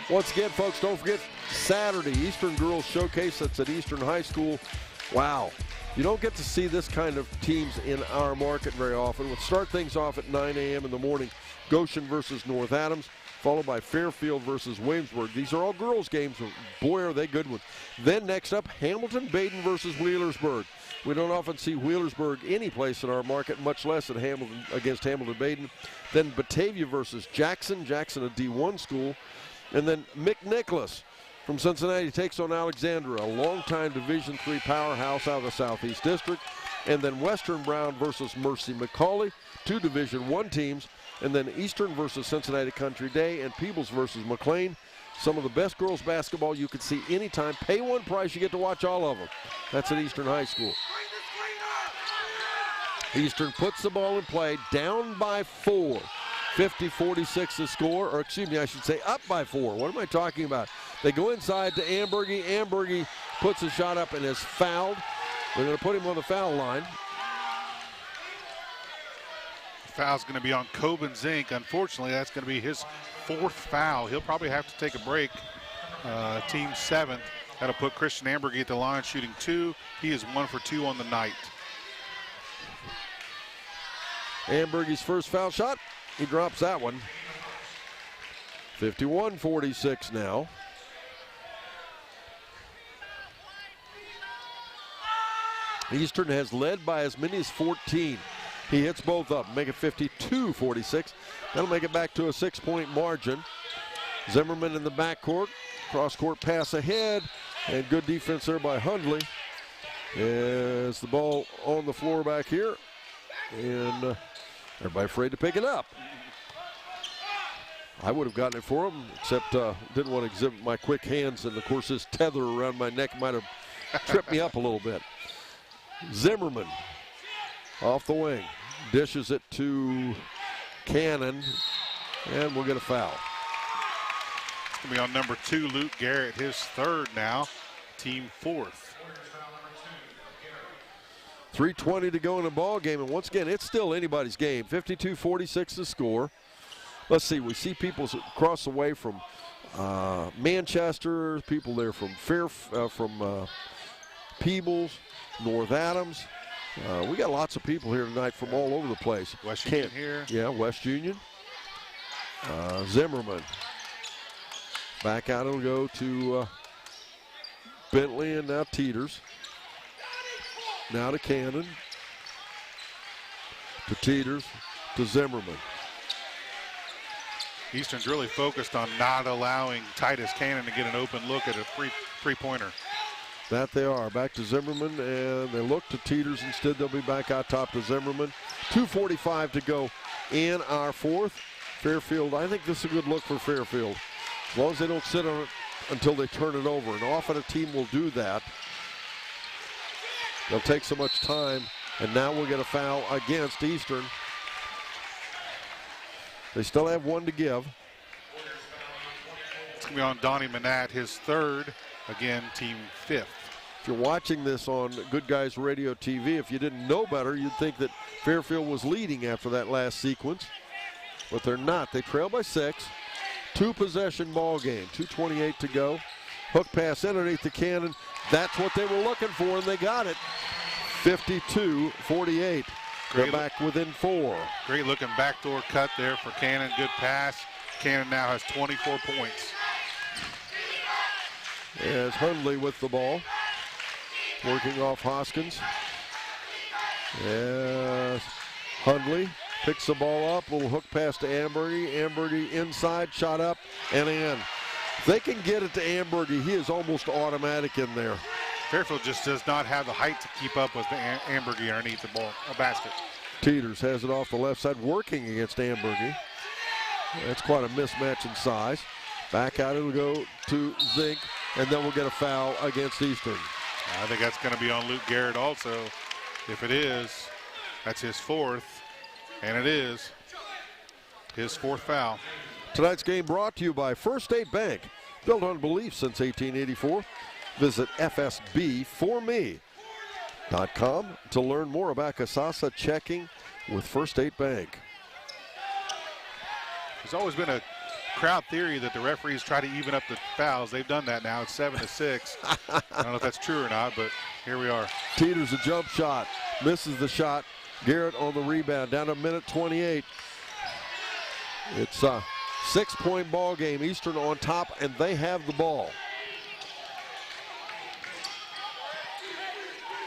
Once again, folks, don't forget Saturday, Eastern Girls Showcase. That's at Eastern High School. Wow. You don't get to see this kind of teams in our market very often. We'll start things off at 9 a.m. in the morning. Goshen versus North Adams, followed by Fairfield versus Williamsburg. These are all girls' games. Boy, are they good ones. Then next up, Hamilton-Baden versus Wheelersburg. We don't often see Wheelersburg any place in our market, much less at against Hamilton-Baden. Then Batavia versus Jackson. Jackson, a D1 school. And then McNicholas from Cincinnati takes on Alexandra, a longtime Division III powerhouse out of the Southeast District. And then Western Brown versus Mercy McCauley, two Division I teams. And then Eastern versus Cincinnati Country Day and Peebles versus McLean. Some of the best girls basketball you can see anytime. Pay one price, you get to watch all of them. That's at Eastern High School. Eastern puts the ball in play, down by 4. 50-46 the score, or excuse me, I should say up by 4. What am I talking about? They go inside to Ambergy. Ambergy puts a shot up and is fouled. They're going to put him on the foul line. Foul's going to be on Coben Zink. Unfortunately, that's going to be his 4th foul. He'll probably have to take a break. Team 7th. That'll put Christian Ambergy at the line shooting 2. He is 1 for 2 on the night. Ambergy's first foul shot. He drops that one. 51-46 now. Eastern has led by as many as 14. He hits both up, make it 52-46. That'll make it back to a 6-point margin. Zimmerman in the backcourt. Cross-court pass ahead. And good defense there by Hundley. As the ball on the floor back here. And everybody afraid to pick it up. I would have gotten it for him, except didn't want to exhibit my quick hands, and of course this tether around my neck might have tripped me up a little bit. Zimmerman off the wing, dishes it to Cannon, and we'll get a foul. It's going to be on number 2, Luke Garrett, his 3rd now, team 4th. 3:20 to go in the ball game, and once again, it's still anybody's game. 52-46 the score. Let's see, we see people across the way from Manchester, people there from Peebles, North Adams. We got lots of people here tonight from all over the place. West Union here. Yeah, West Union. Zimmerman. Back out it'll go to Bentley and now Teeters. Now to Cannon. To Teeters. To Zimmerman. Eastern's really focused on not allowing Titus Cannon to get an open look at a three-pointer. That they are. Back to Zimmerman, and they look to Teeters instead. They'll be back out top to Zimmerman. 2:45 to go in our fourth. Fairfield, I think this is a good look for Fairfield. As long as they don't sit on it until they turn it over, and often a team will do that. They'll take so much time, and now we'll get a foul against Eastern. They still have one to give. It's going to be on Donnie Manat, his third. Again, team fifth. If you're watching this on Good Guys Radio TV, if you didn't know better, you'd think that Fairfield was leading after that last sequence. But they're not. They trail by 6. 2-possession ball game. 2:28 to go. Hook pass underneath the Cannon. That's what they were looking for, and they got it. 52-48. They're back within 4. Great looking backdoor cut there for Cannon. Good pass. Cannon now has 24 points. As Hundley with the ball. Working off Hoskins. Yes. Hundley picks the ball up. Little hook pass to Ambergy. Ambergy inside, shot up and in. If they can get it to Ambergy, he is almost automatic in there. Fairfield just does not have the height to keep up with the Ambergy underneath the ball, a basket. Teeters has it off the left side, working against Ambergy. That's quite a mismatch in size. Back out it'll go to Zink, and then we'll get a foul against Eastern. I think that's going to be on Luke Garrett also. If it is, that's his fourth, and it is his fourth foul. Tonight's game brought to you by First State Bank, built on belief since 1884. Visit fsbforme.com to learn more about Kasasa checking with First State Bank. There's always been a crowd theory that the referees try to even up the fouls. They've done that now. It's 7-6. I don't know if that's true or not, but here we are. Teeters a jump shot, misses the shot. Garrett on the rebound, down to minute 28. It's a 6-point ball game. Eastern on top, and they have the ball.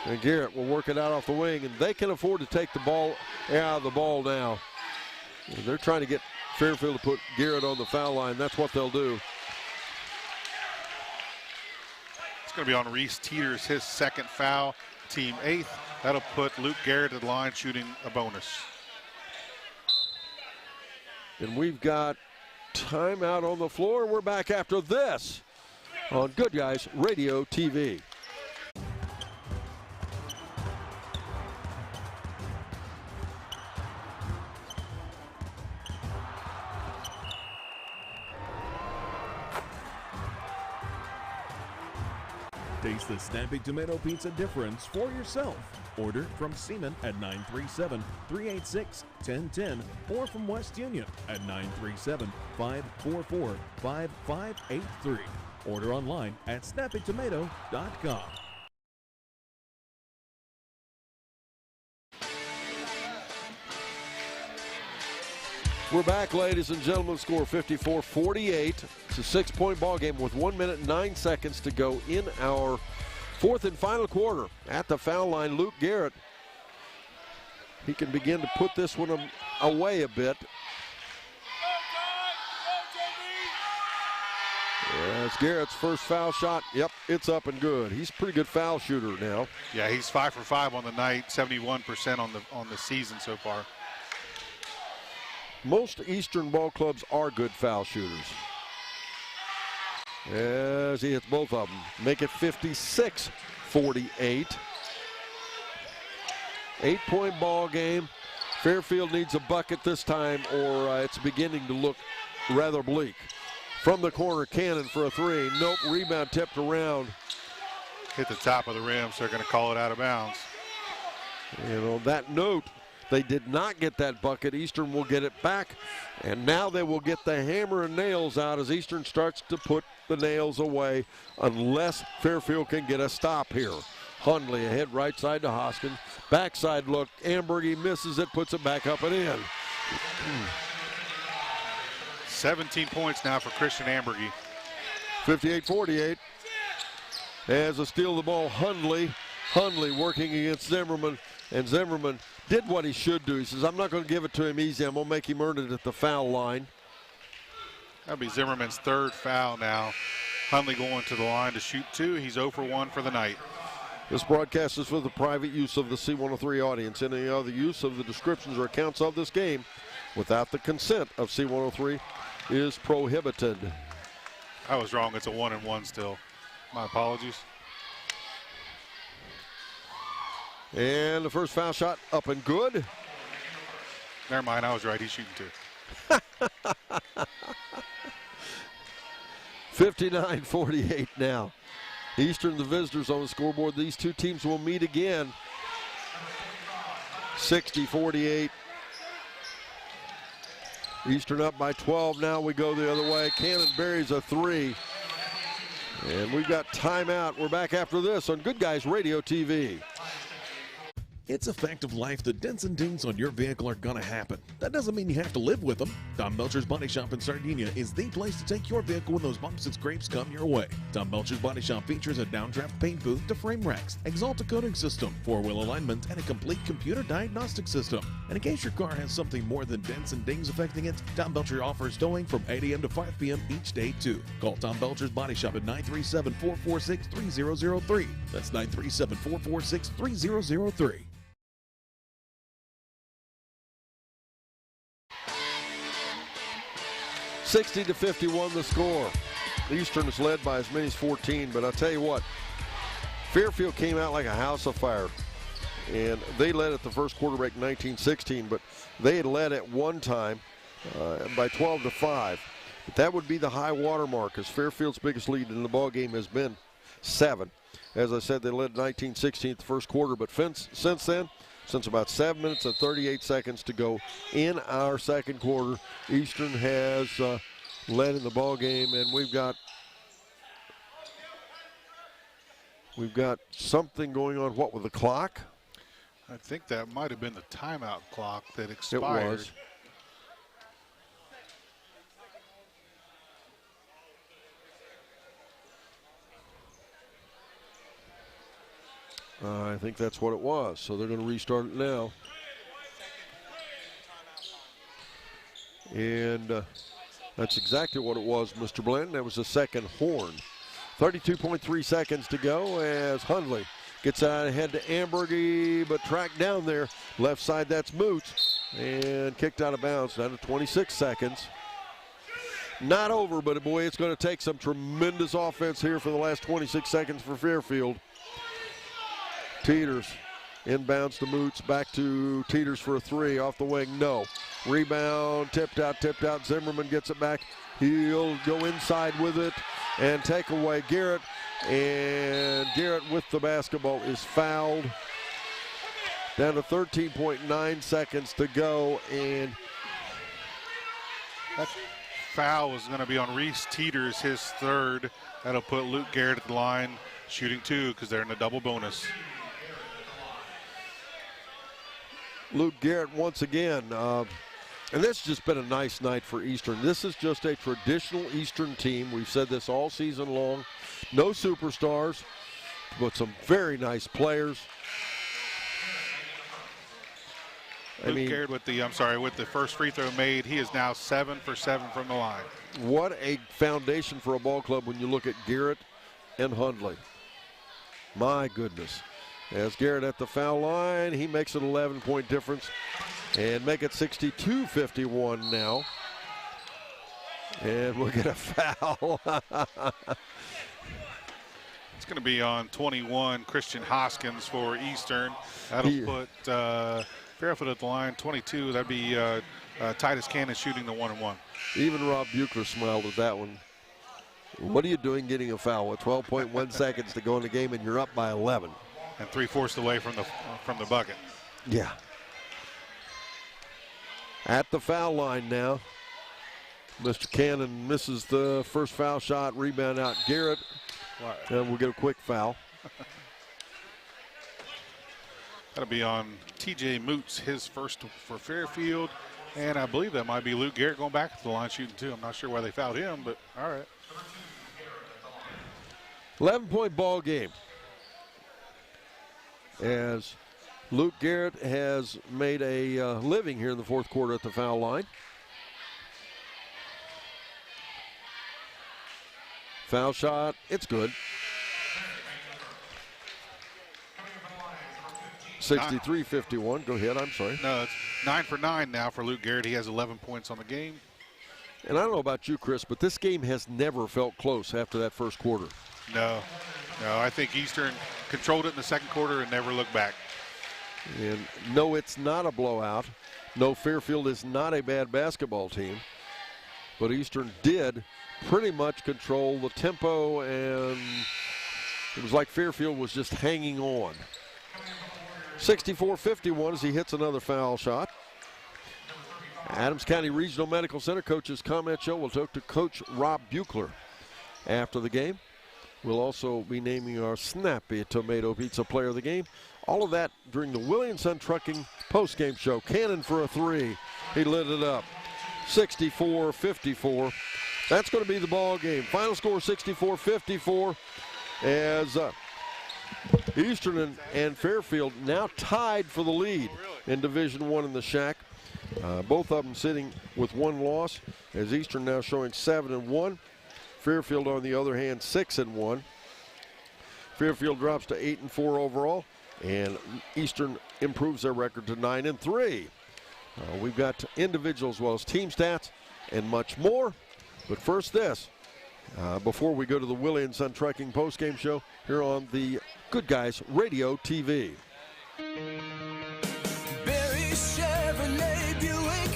And Garrett will work it out off the wing, and they can afford to take the ball out of the ball now. And they're trying to get Fairfield to put Garrett on the foul line. That's what they'll do. It's going to be on Reese Teeters, his second foul, team 8th. That'll put Luke Garrett at the line shooting a bonus. And we've got timeout on the floor. We're back after this on Good Guys Radio TV. Taste the Snappy Tomato Pizza difference for yourself. Order from Seaman at 937-386-1010 or from West Union at 937-544-5583. Order online at snappytomato.com. We're back, ladies and gentlemen. Score 54-48. It's a 6-point ball game with 1 minute and 9 seconds to go in our fourth and final quarter. At the foul line, Luke Garrett. He can begin to put this one away a bit. Yeah, it's Garrett's first foul shot. Yep, it's up and good. He's a pretty good foul shooter now. Yeah, he's 5 for 5 on the night, 71% on the season so far. Most Eastern ball clubs are good foul shooters. As he hits both of them. Make it 56-48. 8-point ball game. Fairfield needs a bucket this time, or it's beginning to look rather bleak. From the corner, Cannon for a 3. Nope, rebound tipped around. Hit the top of the rim, so they're going to call it out of bounds. And on that note, They did not get that bucket. Eastern will get it back, and now they will get the hammer and nails out as Eastern starts to put the nails away unless Fairfield can get a stop here. Hundley ahead right side to Hoskins. Backside look. Ambergy misses it, puts it back up and in. 17 points now for Christian Ambergy. 58-48. As a steal the ball, Hundley. Hundley working against Zimmerman, and Zimmerman did what he should do. He says, I'm not going to give it to him easy. I'm going to make him earn it at the foul line. That'll be Zimmerman's third foul now. Hundley going to the line to shoot 2. He's 0 for 1 for the night. This broadcast is for the private use of the C103 audience. Any other use of the descriptions or accounts of this game without the consent of C103 is prohibited. I was wrong. It's a 1-and-1 still. My apologies. And the first foul shot up and good. Never mind, I was right. He's shooting 2. 59-48 now. Eastern, the visitors on the scoreboard. These two teams will meet again. 60-48. Eastern up by 12. Now we go the other way. Cannon buries a 3. And we've got timeout. We're back after this on Good Guys Radio TV. It's a fact of life that dents and dings on your vehicle are gonna happen. That doesn't mean you have to live with them. Tom Belcher's Body Shop in Sardinia is the place to take your vehicle when those bumps and scrapes come your way. Tom Belcher's Body Shop features a downdraft paint booth to frame racks, Exalta coating system, 4-wheel alignment, and a complete computer diagnostic system. And in case your car has something more than dents and dings affecting it, Tom Belcher offers towing from 8 a.m. to 5 p.m. each day too. Call Tom Belcher's Body Shop at 937-446-3003. That's 937-446-3003. 60-51 the score. Eastern is led by as many as 14, but I'll tell you what, Fairfield came out like a house of fire. And they led at the first quarter break 19-16, but they had led at one time by 12-5. But that would be the high water mark, as Fairfield's biggest lead in the ball game has been 7. As I said, they led 19-16 the first quarter, but since then, since about 7 minutes and 38 seconds to go in our second quarter, Eastern has led in the ball game, and we've got something going on. What with the clock? I think that might have been the timeout clock that expired. It was. I think that's what it was. So they're going to restart it now. And that's exactly what it was, Mr. Blanton. That was the second horn. 32.3 seconds to go as Hundley gets out ahead to Ambergy, but tracked down there. Left side, that's Moots. And kicked out of bounds down to 26 seconds. Not over, but boy, it's going to take some tremendous offense here for the last 26 seconds for Fairfield. Teeters inbounds to Moots, back to Teeters for a 3 off the wing, no. Rebound, tipped out. Zimmerman gets it back. He'll go inside with it and take away Garrett. And Garrett with the basketball is fouled. Down to 13.9 seconds to go. And that foul is going to be on Reese Teeters, his third. That'll put Luke Garrett at the line shooting 2 because they're in a double bonus. Luke Garrett once again, and this has just been a nice night for Eastern. This is just a traditional Eastern team. We've said this all season long. No superstars, but some very nice players. Luke Garrett with the first free throw made. He is now 7 for 7 from the line. What a foundation for a ball club when you look at Garrett and Hundley. My goodness. As Garrett at the foul line, he makes an 11-point difference and make it 62-51 now. And we'll get a foul. It's going to be on 21, Christian Hoskins for Eastern. That'll put Fairfield at the line. 22, that'd be Titus Cannon shooting the 1-and-1. Even Rob Buechler smiled at that one. What are you doing getting a foul with 12.1 seconds to go in the game and you're up by 11? And 3 forced away from the bucket. Yeah. at the foul line now. Mr. Cannon misses the first foul shot, rebound out Garrett, and we'll get a quick foul. That'll be on TJ Moots, his first for Fairfield. And I believe that might be Luke Garrett going back to the line shooting too. I'm not sure why they fouled him, but all right. 11-point ball game. As Luke Garrett has made a living here in the fourth quarter at the foul line. Foul shot, it's good. 63-51. Go ahead, I'm sorry. No, it's 9 for 9 now for Luke Garrett. He has 11 points on the game. And I don't know about you, Chris, but this game has never felt close after that first quarter. No, I think Eastern controlled it in the second quarter and never looked back. And no, it's not a blowout. No, Fairfield is not a bad basketball team. But Eastern did pretty much control the tempo, and it was like Fairfield was just hanging on. 64-51 as he hits another foul shot. Adams County Regional Medical Center coach's comment show. We'll talk to Coach Rob Buechler after the game. We'll also be naming our Snappy Tomato Pizza player of the game. All of that during the Williamson Trucking postgame show. Cannon for a three. He lit it up. 64-54. That's going to be the ball game. Final score 64-54 as Eastern and Fairfield now tied for the lead in Division I in the Shack. Both of them sitting with one loss, as Eastern now showing 7-1. Fairfield, on the other hand, 6-1. Fairfield drops to 8-4 overall, and Eastern improves their record to 9-3. We've got individual as well as team stats and much more. But first this, before we go to the Williamson Trucking postgame show here on the Good Guys Radio TV. Barry Chevrolet Buick,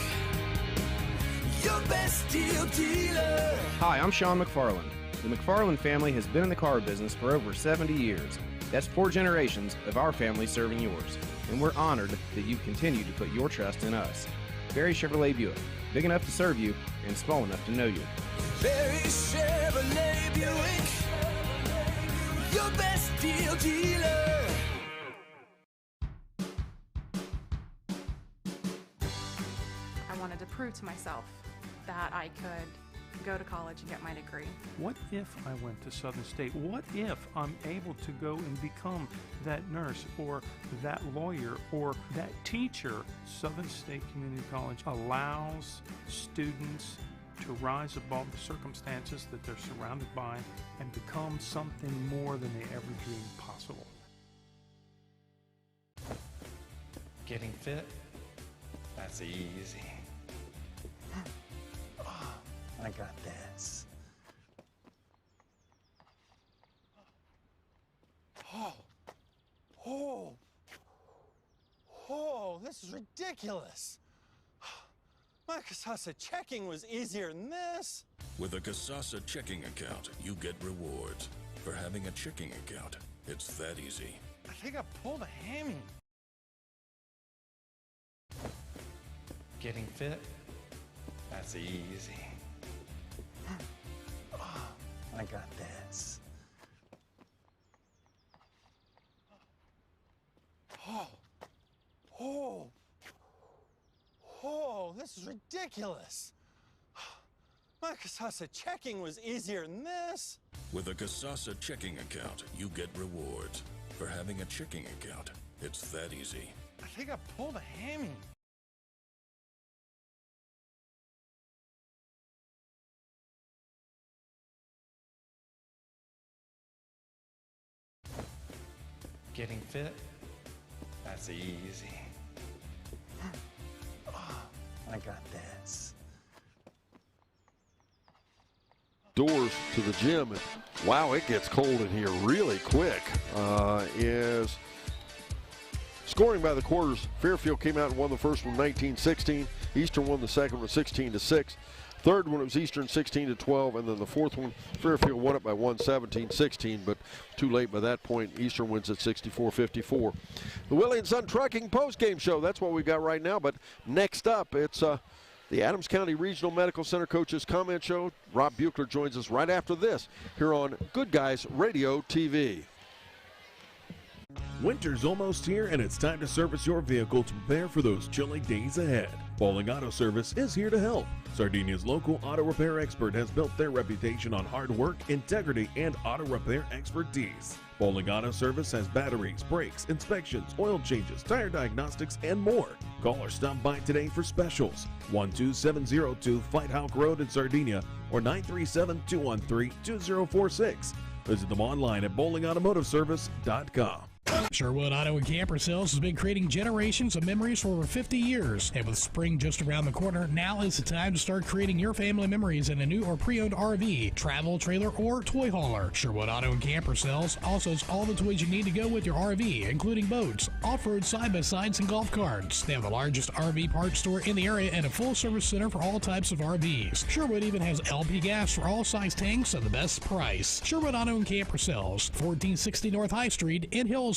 your best deal dealer. Hi, I'm Sean McFarland. The McFarland family has been in the car business for over 70 years. That's 4 generations of our family serving yours. And we're honored that you continue to put your trust in us. Barry Chevrolet Buick, big enough to serve you and small enough to know you. Barry Chevrolet Buick, your best deal dealer. I wanted to prove to myself that I could go to college and get my degree. What if I went to Southern State? What if I'm able to go and become that nurse or that lawyer or that teacher? Southern State Community College allows students to rise above the circumstances that they're surrounded by and become something more than they ever dreamed possible. Getting fit? That's easy. I got this. Oh, this is ridiculous. My Casasa checking was easier than this. With a Casasa checking account, you get rewards. For having a checking account, it's that easy. I think I pulled a hammy. Getting fit? That's easy. I got this. This is ridiculous. My Casasa checking was easier than this. With a Casasa checking account, you get rewards. For having a checking account, it's that easy. I think I pulled a hammy. Getting fit? That's easy. I got this. Doors to the gym, and wow, it gets cold in here really quick. Is scoring by the quarters. Fairfield came out and won the first one 19-16. Eastern won the second one 16-6. Third one, it was Eastern 16-12, and then the fourth one, Fairfield won it by 17-16, but too late by that point. Eastern wins at 64-54. The Willie and Son Trucking postgame show, that's what we've got right now, but next up, it's the Adams County Regional Medical Center Coaches Comment Show. Rob Buechler joins us right after this here on Good Guys Radio TV. Winter's almost here, and it's time to service your vehicle to prepare for those chilly days ahead. Bowling Auto Service is here to help. Sardinia's local auto repair expert has built their reputation on hard work, integrity, and auto repair expertise. Bowling Auto Service has batteries, brakes, inspections, oil changes, tire diagnostics, and more. Call or stop by today for specials. 12702 Fight Hawk Road in Sardinia or 937-213-2046. Visit them online at bowlingautomotiveservice.com. Sherwood Auto and Camper Sales has been creating generations of memories for over 50 years. And with spring just around the corner, now is the time to start creating your family memories in a new or pre-owned RV, travel trailer, or toy hauler. Sherwood Auto and Camper Sales also has all the toys you need to go with your RV, including boats, off-road side-by-sides, and golf carts. They have the largest RV parts store in the area and a full-service center for all types of RVs. Sherwood even has LP gas for all size tanks at the best price. Sherwood Auto and Camper Sales, 1460 North High Street in Hillsboro.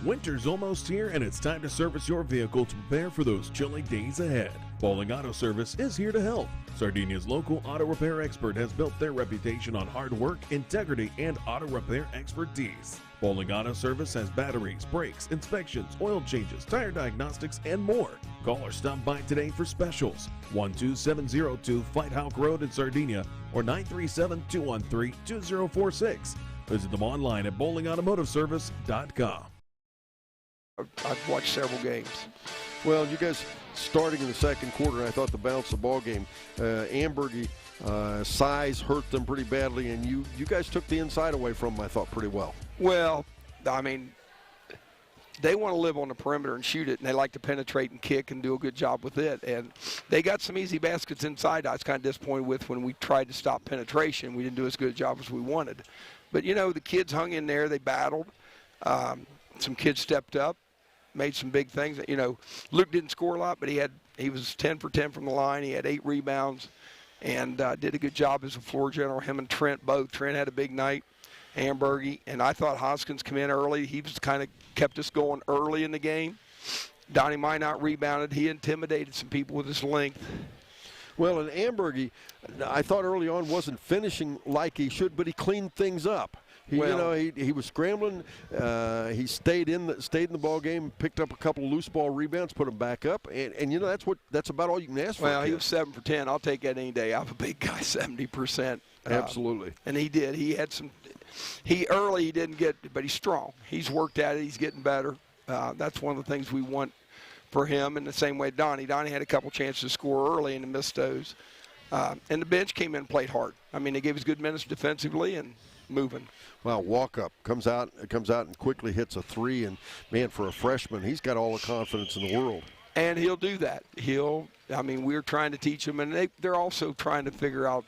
Winter's almost here, and it's time to service your vehicle to prepare for those chilly days ahead. Bowling Auto Service is here to help. Sardinia's local auto repair expert has built their reputation on hard work, integrity, and auto repair expertise. Bowling Auto Service has batteries, brakes, inspections, oil changes, tire diagnostics, and more. Call or stop by today for specials. 12702 Fight Hawk Road in Sardinia or 937-213-2046. Visit them online at bowlingautomotiveservice.com. I've watched several games. Well, you guys starting in the second quarter, I thought the balance of the ball game, Ambergy size hurt them pretty badly, and you guys took the inside away from them, I thought, pretty well. Well, I mean, they want to live on the perimeter and shoot it, and they like to penetrate and kick and do a good job with it. And they got some easy baskets inside. I was kind of disappointed with when we tried to stop penetration. We didn't do as good a job as we wanted. But, you know, the kids hung in there. They battled. Some kids stepped up, made some big things. You know, Luke didn't score a lot, but he was 10 for 10 from the line. He had 8 rebounds and did a good job as a floor general. Him and Trent both. Trent had a big night. Ambergy, and I thought Hoskins come in early. He was kind of kept us going early in the game. Donnie Minot rebounded. He intimidated some people with his length. Well, and Ambergy, I thought early on wasn't finishing like he should, but he cleaned things up. He was scrambling. He stayed in the ball game, picked up a couple of loose ball rebounds, put them back up, and you know that's about all you can ask for. Well, he was 7 for 10. I'll take that any day. I'm a big guy, 70%. Absolutely. And he did. He had some. He didn't get, but he's strong. He's worked at it. He's getting better. That's one of the things we want for him. In the same way, Donnie had a couple chances to score early and missed those. And the bench came in and played hard. I mean, they gave us good minutes defensively and moving. Well, Walkup comes out and quickly hits a 3, and man, for a freshman, he's got all the confidence in the world. And he'll do that. We're trying to teach him, and they're also trying to figure out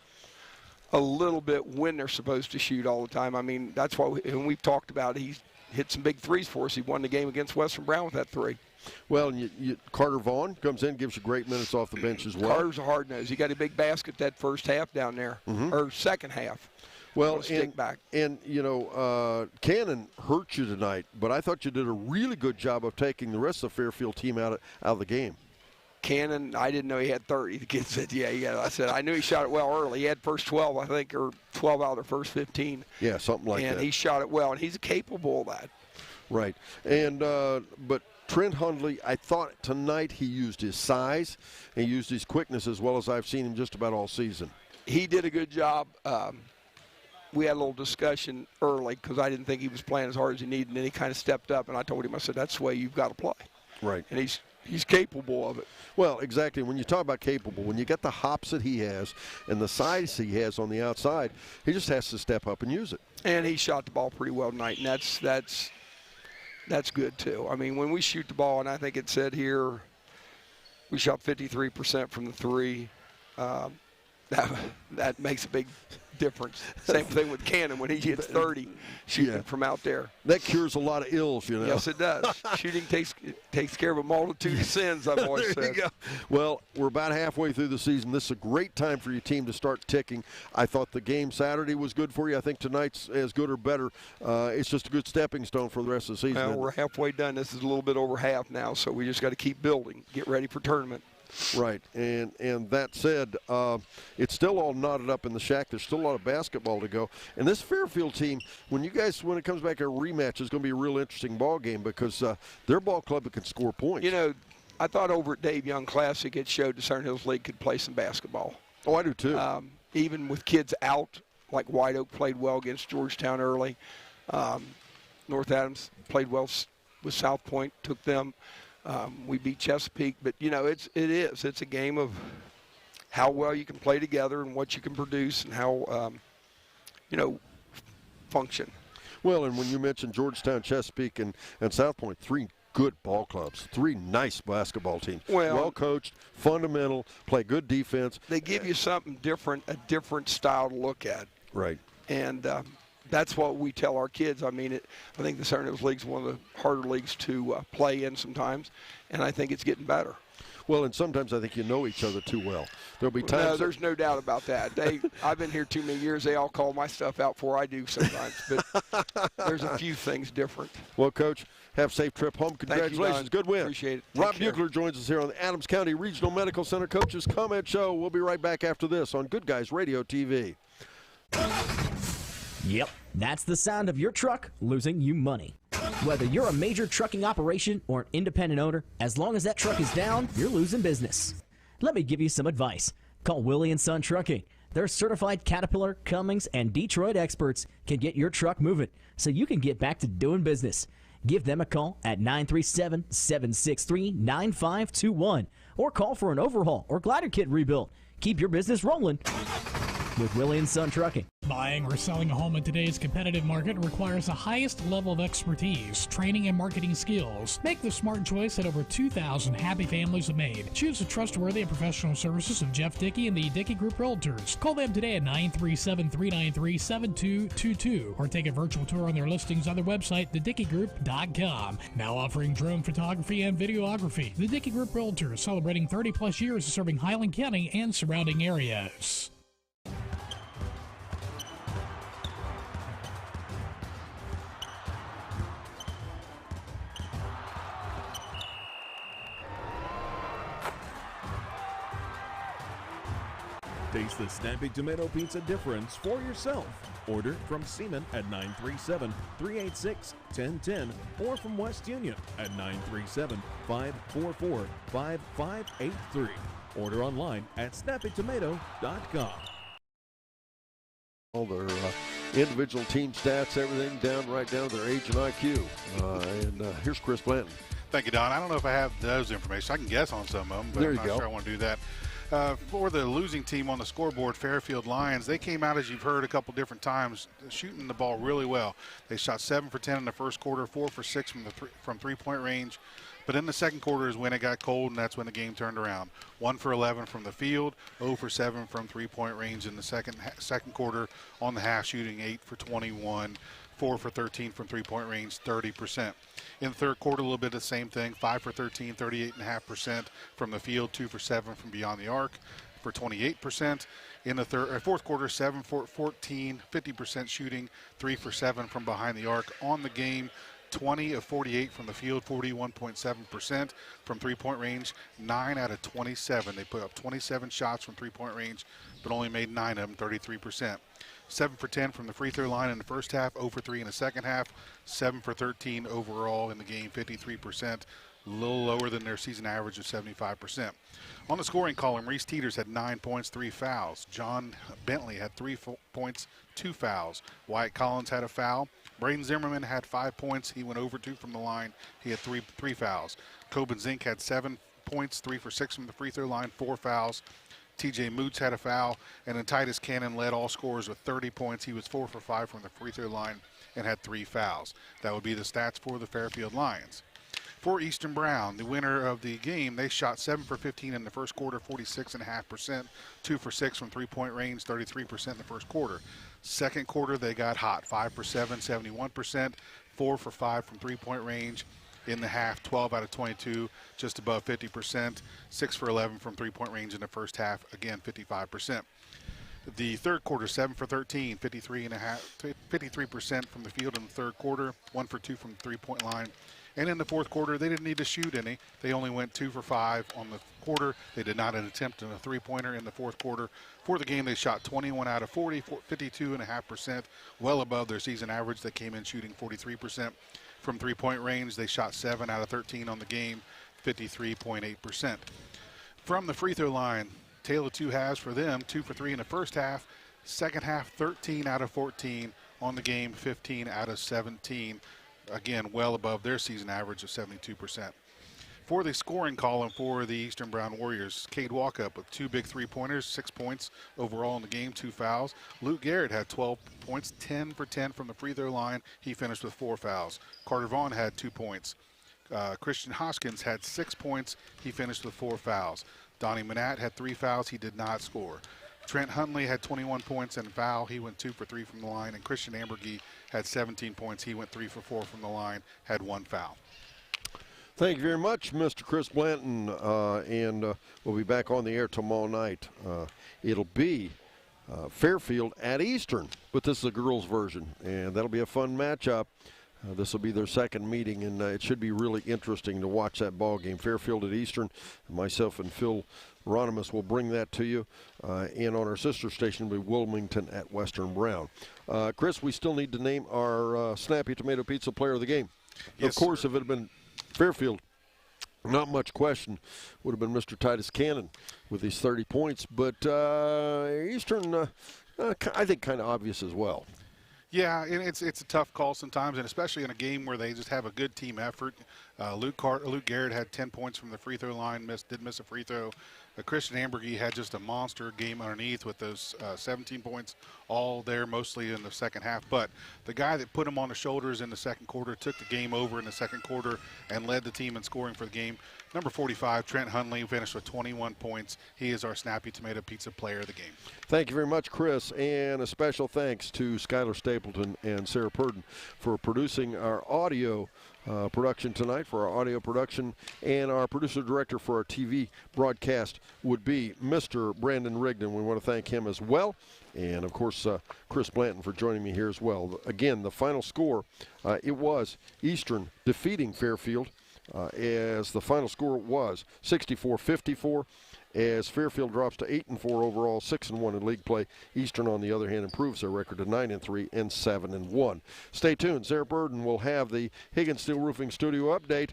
a little bit when they're supposed to shoot all the time. I mean, that's why when we've talked about it, he's hit some big threes for us. He won the game against Western Brown with that 3. Well, and Carter Vaughn comes in, gives you great minutes off the bench as well. Carter's a hard nose. He got a big basket that first half down there, or second half. Well, and you know, Cannon hurt you tonight, but I thought you did a really good job of taking the rest of the Fairfield team out of the game. Cannon, I didn't know he had 30. The kid said, yeah. I said, I knew he shot it well early. He had first 12, I think, or 12 out of the first 15. Yeah, something like that. And he shot it well, and he's capable of that. Right. And but Trent Hundley, I thought tonight he used his size, he used his quickness as well as I've seen him just about all season. He did a good job. We had a little discussion early because I didn't think he was playing as hard as he needed, and then he kind of stepped up, and I told him, I said, that's the way you've got to play. Right. And he's capable of it. Well, exactly. When you talk about capable, when you get the hops that he has and the size he has on the outside, he just has to step up and use it. And he shot the ball pretty well tonight, and that's good too. I mean, when we shoot the ball, and I think it said here, we shot 53% from the 3. that makes a big difference. Same thing with Cannon when he hits 30 shooting from out there. That cures a lot of ills, you know. Yes, it does. Shooting takes care of a multitude of sins, I've always said. There you go. Well, we're about halfway through the season. This is a great time for your team to start ticking. I thought the game Saturday was good for you. I think tonight's as good or better. It's just a good stepping stone for the rest of the season. Well, we're halfway done. This is a little bit over half now, so we just got to keep building, get ready for tournament. Right, and that said, it's still all knotted up in the shack. There's still a lot of basketball to go. And this Fairfield team, when it comes back a rematch, is going to be a real interesting ball game because their ball club that can score points. You know, I thought over at Dave Young Classic it showed the Southern Hills League could play some basketball. Oh, I do too. Even with kids out, like White Oak played well against Georgetown early. North Adams played well with South Point, took them. We beat Chesapeake, but you know it's a game of how well you can play together and what you can produce and how function. Well, and when you mentioned Georgetown, Chesapeake, and South Point, 3 good ball clubs, 3 nice basketball teams. Well coached, fundamental, play good defense. They give you something different, a different style to look at. Right. And that's what we tell our kids. I mean, I think the Southern Hills League is one of the harder leagues to play in sometimes, and I think it's getting better. Well, and sometimes I think you know each other too well. There'll be times. No, there's no doubt about that. I've been here too many years. They all call my stuff out before I do sometimes, but there's a few things different. Well, Coach, have a safe trip home. Congratulations. Good win. Appreciate it. Rob Buechler joins us here on the Adams County Regional Medical Center Coaches Comment Show. We'll be right back after this on Good Guys Radio TV. Yep, that's the sound of your truck losing you money. Whether you're a major trucking operation or an independent owner, as long as that truck is down, you're losing business. Let me give you some advice. Call Willie & Son Trucking. Their certified Caterpillar, Cummins, and Detroit experts can get your truck moving so you can get back to doing business. Give them a call at 937-763-9521 or call for an overhaul or glider kit rebuild. Keep your business rolling with Willie & Son Trucking. Buying or selling a home in today's competitive market requires the highest level of expertise, training, and marketing skills. Make the smart choice that over 2,000 happy families have made. Choose the trustworthy and professional services of Jeff Dickey and the Dickey Group Realtors. Call them today at 937-393-7222 or take a virtual tour on their listings on their website, thedickeygroup.com. Now offering drone photography and videography. The Dickey Group Realtors, celebrating 30-plus years of serving Highland County and surrounding areas. Taste the snappy tomato pizza difference for yourself. Order from Seaman at 937-386-1010 or from West Union at 937-544-5583. Order online at snappytomato.com. All their individual team stats, everything right down to their age and IQ. And here's Chris Blanton. Thank you, Don. I don't know if I have those information. I can guess on some of them, but I'm not sure I want to do that. For the losing team on the scoreboard, Fairfield Lions, they came out, as you've heard a couple different times, shooting the ball really well. They shot 7 for 10 in the first quarter, 4 for 6 from three-point range. But in the second quarter is when it got cold, and that's when the game turned around. 1 for 11 from the field, 0 for 7 from three-point range in the second quarter on the half, shooting 8 for 21, 4 for 13 from three-point range, 30%. In the third quarter, a little bit of the same thing, 5 for 13, 38.5% from the field, 2 for 7 from beyond the arc for 28%. In the fourth quarter, 7 for 14, 50% shooting, 3 for 7 from behind the arc. On the game, 20 of 48 from the field, 41.7% from three-point range, 9 out of 27. They put up 27 shots from three-point range, but only made 9 of them, 33%. 7 for 10 from the free throw line in the first half, 0 for 3 in the second half, 7 for 13 overall in the game, 53%, a little lower than their season average of 75%. On the scoring column, Reese Teeters had 9 points, 3 fouls. John Bentley had 3 points, 2 fouls. Wyatt Collins had a foul. Braden Zimmerman had 5 points. He went over 2 from the line. He had 3 fouls. Coben Zink had 7 points, 3 for 6 from the free throw line, 4 fouls. TJ Moots had a foul, and then Titus Cannon led all scorers with 30 points. He was 4 for 5 from the free throw line and had 3 fouls. That would be the stats for the Fairfield Lions. For Eastern Brown, the winner of the game, they shot 7 for 15 in the first quarter, 46.5%, 2 for 6 from three-point range, 33% in the first quarter. Second quarter, they got hot, 5 for 7, 71%, 4 for 5 from three-point range. In the half, 12 out of 22, just above 50%, 6 for 11 from three-point range in the first half, again 55%. The third quarter, 7 for 13, 53% from the field in the third quarter, 1 for 2 from the three-point line. And in the fourth quarter, they didn't need to shoot any. They only went 2 for 5 on the quarter. They did not attempt a three-pointer in the fourth quarter. For the game, they shot 21 out of 40, 52.5%, well above their season average. They came in shooting 43%. From three-point range, they shot 7 out of 13 on the game, 53.8%. From the free throw line, tale of two halves for them, 2 for 3 in the first half. Second half, 13 out of 14 on the game, 15 out of 17. Again, well above their season average of 72%. For the scoring column for the Eastern Brown Warriors, Cade Walkup with 2 big three-pointers, 6 points overall in the game, 2 fouls. Luke Garrett had 12 points, 10 for 10 from the free throw line. He finished with 4 fouls. Carter Vaughn had 2 points. Christian Hoskins had 6 points. He finished with 4 fouls. Donnie Manat had 3 fouls. He did not score. Trent Hundley had 21 points and a foul. He went 2 for 3 from the line. And Christian Ambergy had 17 points. He went 3 for 4 from the line, had 1 foul. Thank you very much, Mr. Chris Blanton, and we'll be back on the air tomorrow night. It'll be Fairfield at Eastern, but this is a girls' version, and that'll be a fun matchup. This will be their second meeting, and it should be really interesting to watch that ball game. Fairfield at Eastern. Myself and Phil Ronimus will bring that to you. And on our sister station will be Wilmington at Western Brown. Chris, we still need to name our Snappy Tomato Pizza player of the game. Yes, of course, if it had been Fairfield, not much question, would have been Mr. Titus Cannon with his 30 points. But Eastern, I think, kind of obvious as well. Yeah, and it's a tough call sometimes, and especially in a game where they just have a good team effort. Luke Garrett had 10 points from the free throw line, did miss a free throw. Christian Ambergy had just a monster game underneath with those 17 points, all there mostly in the second half. But the guy that put him on the shoulders in the second quarter took the game over in the second quarter and led the team in scoring for the game. Number 45, Trent Hundley, finished with 21 points. He is our Snappy Tomato Pizza player of the game. Thank you very much, Chris, and a special thanks to Skylar Stapleton and Sarah Purdon for producing our audio production tonight, for our audio production, and our producer-director for our TV broadcast would be Mr. Brandon Rigdon. We want to thank him as well, and of course Chris Blanton for joining me here as well. Again, the final score, it was Eastern defeating Fairfield, as the final score was 64-54. As Fairfield drops to 8-4 overall, 6-1 in league play. Eastern, on the other hand, improves their record to 9-3 and 7-1. Stay tuned. Sarah Burden will have the Higgins Steel Roofing Studio update.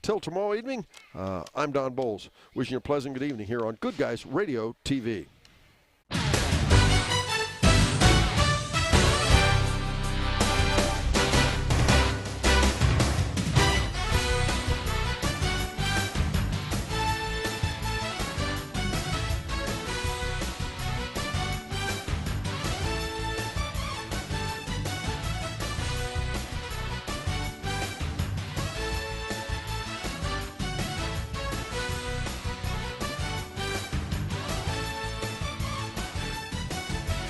Till tomorrow evening, I'm Don Bowles, wishing you a pleasant good evening here on Good Guys Radio TV.